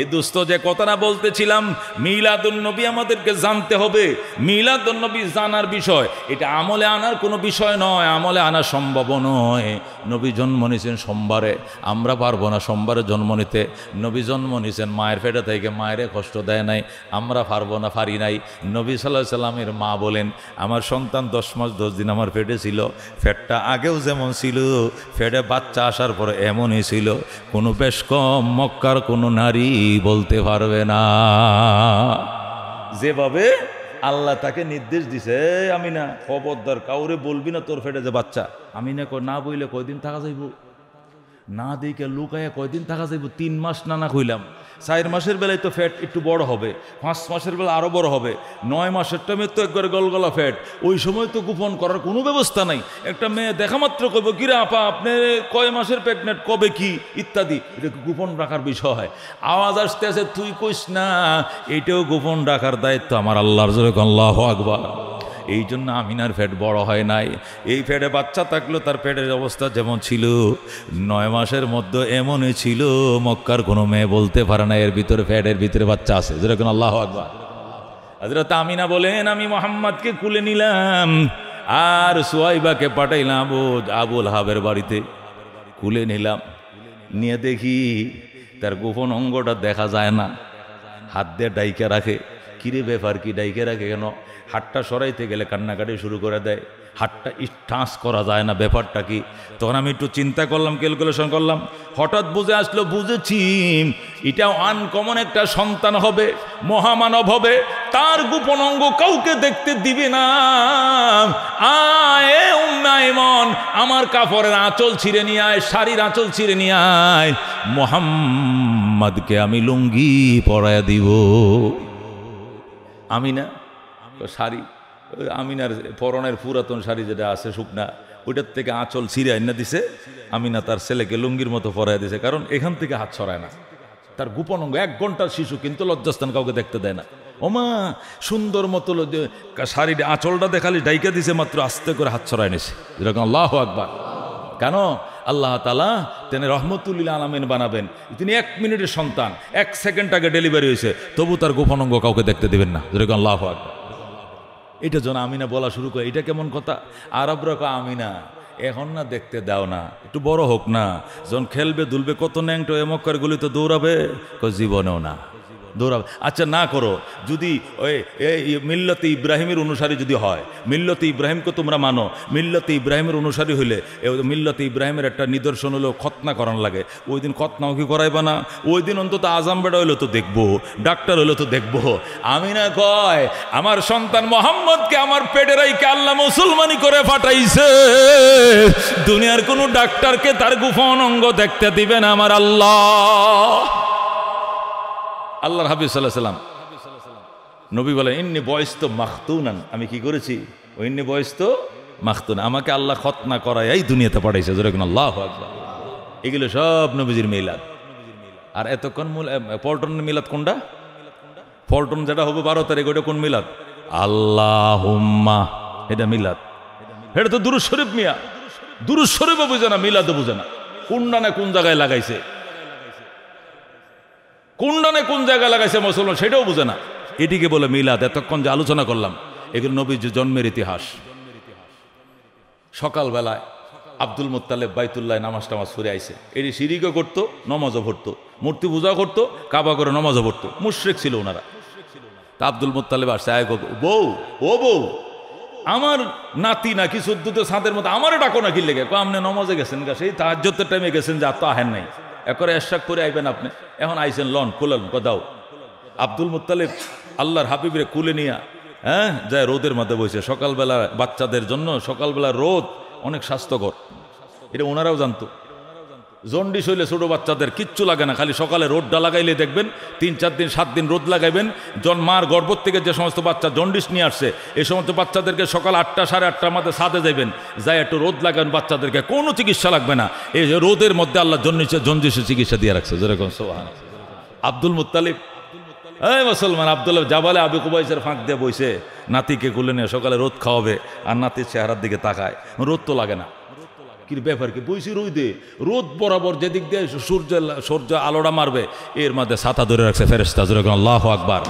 এই দোস্ত যে কথাটা বলতেছিলাম, মিলাদুন নবী আমাদেরকে জানতে হবে। মিলাদুন নবী জানার বিষয়, এটা আমলে আনার কোনো বিষয় নয়, আমলে আনা সম্ভব নয়। নবী জন্ম নিয়েছেন সোমবারে, আমরা পারবো না সোমবারে জন্ম নিতে। নবী জন্ম নিয়েছেন মায়ের পেটে থেকে, মায়েরে কষ্ট দেয় নাই, আমরা পারবো না, পারি নাই। নবী সাল্লাল্লাহু আলাইহি সাল্লামের মা বলেন, আমার সন্তান 10 মাস 10 দিন আমার পেটে ছিল, পেটটা আগেও যেমন ছিল, পেটে বাচ্চা আসার পরে এমনই ছিল। কোনো বেশ কম মক্কার কোনো নারী বলতে পারবে না যেভাবে আল্লাহ তাকে নির্দেশ দিছে, আমি না খবরদার কাউরে বলবি না তোর পেটে যে বাচ্চা। আমি না না বইলে কয়দিন থাকা যাইব, না দেখে লুকাইয়া কয়দিন থাকা যাইব। 3 মাস না কইলাম, 4 মাসের বেলায় তো ফ্যাট একটু বড় হবে, 5 মাসের বেলা আরো বড় হবে, 9 মাসের টাইমে তো একবারে গলগলা ফ্যাট। ওই সময় তো গোপন করার কোনো ব্যবস্থা নাই। একটা মেয়ে দেখা মাত্র কইব, কিরে আপা আপনি কয় মাসের প্রেগনেন্ট, কবে কি ইত্যাদি, এটা গোপন রাখার বিষয়। আওয়াজ আসতে আছে তুই কইস না, এইটাও গোপন রাখার দায়িত্ব আমার আল্লাহর। জোরে আল্লাহু আকবার। এই জন্য আমিনার পেট বড় হয় নাই। এই পেটে বাচ্চা থাকলেও তার পেটের অবস্থা যেমন ছিল, 9 মাসের মধ্যে এমনই ছিল, মক্কার কোনো মেয়ে বলতে পারে না এর ভিতরে পেটের ভিতরে বাচ্চা আছে। যেরকম আল্লাহু আকবার। হযরত আমিনা বলেন, আমি মুহাম্মদকে কুলে নিলাম আর সুহাইবাকে পাঠাইলাম আবুল হাবের বাড়িতে, কুলে নিলাম, নিয়ে দেখি তার গোপন অঙ্গটা দেখা যায় না, হাত দিয়ে ডাইকে রাখে। কিরে ব্যাপার কি, ডাইকে রাখে কেন? হাতটা সরাইতে গেলে কান্নাকাটি শুরু করে দেয়, হাতটা টাচ করা যায় না, ব্যাপারটা কি? তখন আমি একটু চিন্তা করলাম, ক্যালকুলেশন করলাম, হঠাৎ বুঝে আসলো, বুঝেছি এটা আনকমন একটা সন্তান হবে, মহামানব হবে, তার গোপন অঙ্গ কাউকে দেখতে দিবে না। আয় উম্মে আইমন, আমার কাপড়ের আঁচল ছিঁড়ে নিয়ে আয়, শাড়ির আঁচল ছিঁড়ে নিয়ে আয়, মুহাম্মদকে আমি লুঙ্গি পরায়া দিব। আমিনা শাড়ি, আমিনার পরনের পুরাতন শাড়ি যেটা আছে শুকনা, ওইটার থেকে আঁচল ছিঁড়ে আইনা দিছে। আমিনা তার ছেলেকে লুঙ্গির মতো পরাইয়া দিছে, কারণ এখান থেকে হাত ছড়ায় না। তার গোপন অঙ্গ, 1 ঘন্টার শিশু কিন্তু লজ্জাস্থান কাউকে দেখতে দেয় না। ওমা সুন্দর মতো শাড়ির আঁচলটা দেখালি ডাইকা দিছে মাত্র, আস্তে করে হাত ছড়ায় নিছে। যেরকম আল্লাহু আকবার। কেন? আল্লাহ তাআলা তিনি রহমতুল লিল আলামিন বানাবেন। তিনি 1 মিনিটের সন্তান, 1 সেকেন্ড আগে ডেলিভারি হয়েছে, তবু তার গোপন অঙ্গ কাউকে দেখতে দিবেন না। যেরকম আল্লাহু আকবার। এটা যখন আমিনা বলা শুরু করে, এটা কেমন কথা? আরবরা কয়, আমিনা এখন না দেখতে দাও না, একটু বড় হোক না, যখন খেলবে দুলবে, কত ন্যাংটো এমক্কার গুলি তো দৌড়াবে, জীবনেও না দৌড়াবে। আচ্ছা না করো, যদি ওই মিল্লতে ইব্রাহিমের অনুসারী যদি হয়, মিল্লতে ইব্রাহিমকে তোমরা মানো, মিল্লতে ইব্রাহিমের অনুসারী হইলে মিল্লতে ইব্রাহিমের একটা নিদর্শন হলো খতনা করান লাগে। ওই দিন খতনাও কি করাইবা না? ওই দিন অন্তত আজাম বেড়া হইলো তো দেখবো, ডাক্তার হইলো তো দেখবো। আমিনা কয়, আমার সন্তান মোহাম্মদকে আমার পেটের আইকে আল্লাহ মুসলমানি করে পাঠাইছে, দুনিয়ার কোনো ডাক্তারকে তার গোপন অঙ্গ দেখতে দিবে না আমার আল্লাহ। আল্লাহর হাবিব সাল্লাল্লাহু আলাইহি সাল্লাম নবী বলেন, ইন্নী বয়স্ত মাখতুনান, আমি কি করেছি? ও ইন্নী বয়স্ত মাখতুন, আমাকে আল্লাহ খতনা করায় এই দুনিয়াতে পাঠাইছে। যেরকম আল্লাহু আকবার। এগুলো সব নবীজির মিলাদ। আর এতক্ষণ পল্টনের মিলাদ কোনটা? পল্টন যেটা হবে 12 তারিখ, ওটা কোন মিলাদ? আল্লাহুম্মা, এটা মিলাদ। এটা তো দুরূদ শরীফ মিয়া, দুরূদ শরীফও বুঝে না, মিলাদও বুঝে না। কোনটা না কোন জায়গায় লাগাইছে, কোনটানে কোন জায়গায় লাগাইছে মুসলমান সেটাও বুঝে না। এটিকে বলে মিলাদ। এতক্ষণ যে আলোচনা করলাম, এগুলো নবীর জন্মের ইতিহাস। সকালবেলায় আব্দুল মুত্তালিব বাইতুল্লাহ নামাজ টামাজ পড়ে আইছে, এটি শিরিকও করতো, নমাজও পড়তো, মূর্তি পূজা করতো, কাবা করে নমাজও পড়তো, মুশরিক ছিল ওনারা। তা আব্দুল মুত্তালিব আসছে, আয় বউ, ও বউ, আমার নাতি নাকি 14 ছাদের মতো, আমারও ডাকো নাকি লেগে, আপনি নমাজে গেছেন গা, সেই তাহাজ্জুদের টাইমে গেছেন, যা তো আহেন নাই, একরে এশরাক করে আইবেন আপনি, এখন আইছেন লন কুলাল দাও। আব্দুল মুত্তালিব আল্লাহর হাবিবরে কুলে নিয়া যায় রোদের মধ্যে বসে। সকালবেলা বাচ্চাদের জন্য সকালবেলা রোদ অনেক স্বাস্থ্যকর, এটা ওনারাও জানতো। জন্ডিস হইলে ছোটো বাচ্চাদের কিচ্ছু লাগে না, খালি সকালে রোদটা লাগাইলে দেখবেন 3-4 দিন 7 দিন রোদ লাগাইবেন। মার গর্ভ থেকে যে সমস্ত বাচ্চা জন্ডিস নিয়ে আসছে এই সমস্ত বাচ্চাদেরকে সকাল 8টা 8:30টার মধ্যে ছাদে যাবেন, যাই একটু রোদ লাগাবেন বাচ্চাদেরকে, কোনো চিকিৎসা লাগবে না। এই যে রোদের মধ্যে আল্লাহ জন্ডিসের চিকিৎসা দিয়ে রাখছে যেরকম সুবহানাল্লাহ। আব্দুল মুত্তালিব, এই মুসলমান আব্দুল্লাহ জাবালে আবু কুবাইসের ফাঁক দিয়ে বইছে, নাতিকে কোলে নিয়ে সকালে রোদ খাওয়াবে আর নাতির চেহারার দিকে তাকায়, রোদ তো লাগে না। কি ব্যাপার কি বইছি রোদে, রোদ বরাবর যেদিক দিয়ে সূর্য আলোটা মারবে এর মধ্যে ছাতা ধরে রাখছে ফেরেশতা, যেরকম আল্লাহু আকবার।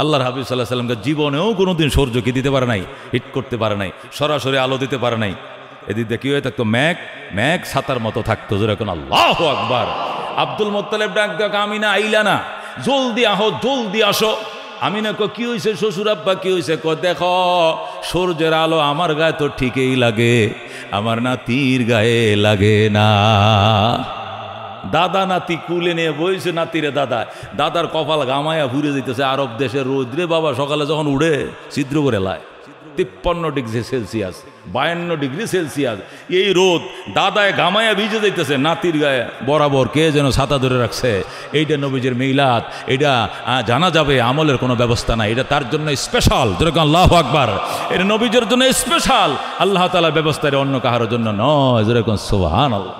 আল্লাহর হাবিব সাল্লাল্লাহু আলাইহি সাল্লামকে জীবনেও কোনোদিন সূর্যকে দিতে পারে নাই, হিট করতে পারে নাই, সরাসরি আলো দিতে পারে নাই। এদিক দিয়ে কি হয়ে থাকতো, ম্যাঘ ছাতার মতো থাকতো, যেরকম আল্লাহু আকবার। আব্দুল মুত্তালিব ডাক দেখ, আমিনা আইলা না, জলদি আহো, জলদি আসো। আমিনা কো কি হয়েছে শ্বশুর আব্বা, কি হয়েছে? কো দেখো সূর্যের আলো আমার গায়ে তো ঠিকই লাগে, আমার নাতির গায়ে লাগে না। দাদা নাতি কুলে নিয়ে বইছে, নাতিরে দাদার কপাল গামায়া ঘুরে যেতেছে। আরব দেশের রোদ রে বাবা, সকালে যখন উড়ে ছিদ্র করে লায় 53 ডিগ্রি সেলসিয়াস, 52 ডিগ্রি সেলসিয়াস এই রোদ, দাদায় গামায়া ভিজে যাইতেছে, নাতির গায়ে বরাবর কে যেন ছাতা ধরে রাখছে। এইটা নবীজির মিলাদ, এটা জানা যাবে আমলের কোনো ব্যবস্থা নাই, এটা তার জন্য স্পেশাল, যেরকম আল্লাহু আকবার। এটা নবীজির জন্য স্পেশাল, আল্লাহ তাআলার ব্যবস্থা, অন্য কাহার জন্য নয়, যেরকম সুবহানাল্লাহ।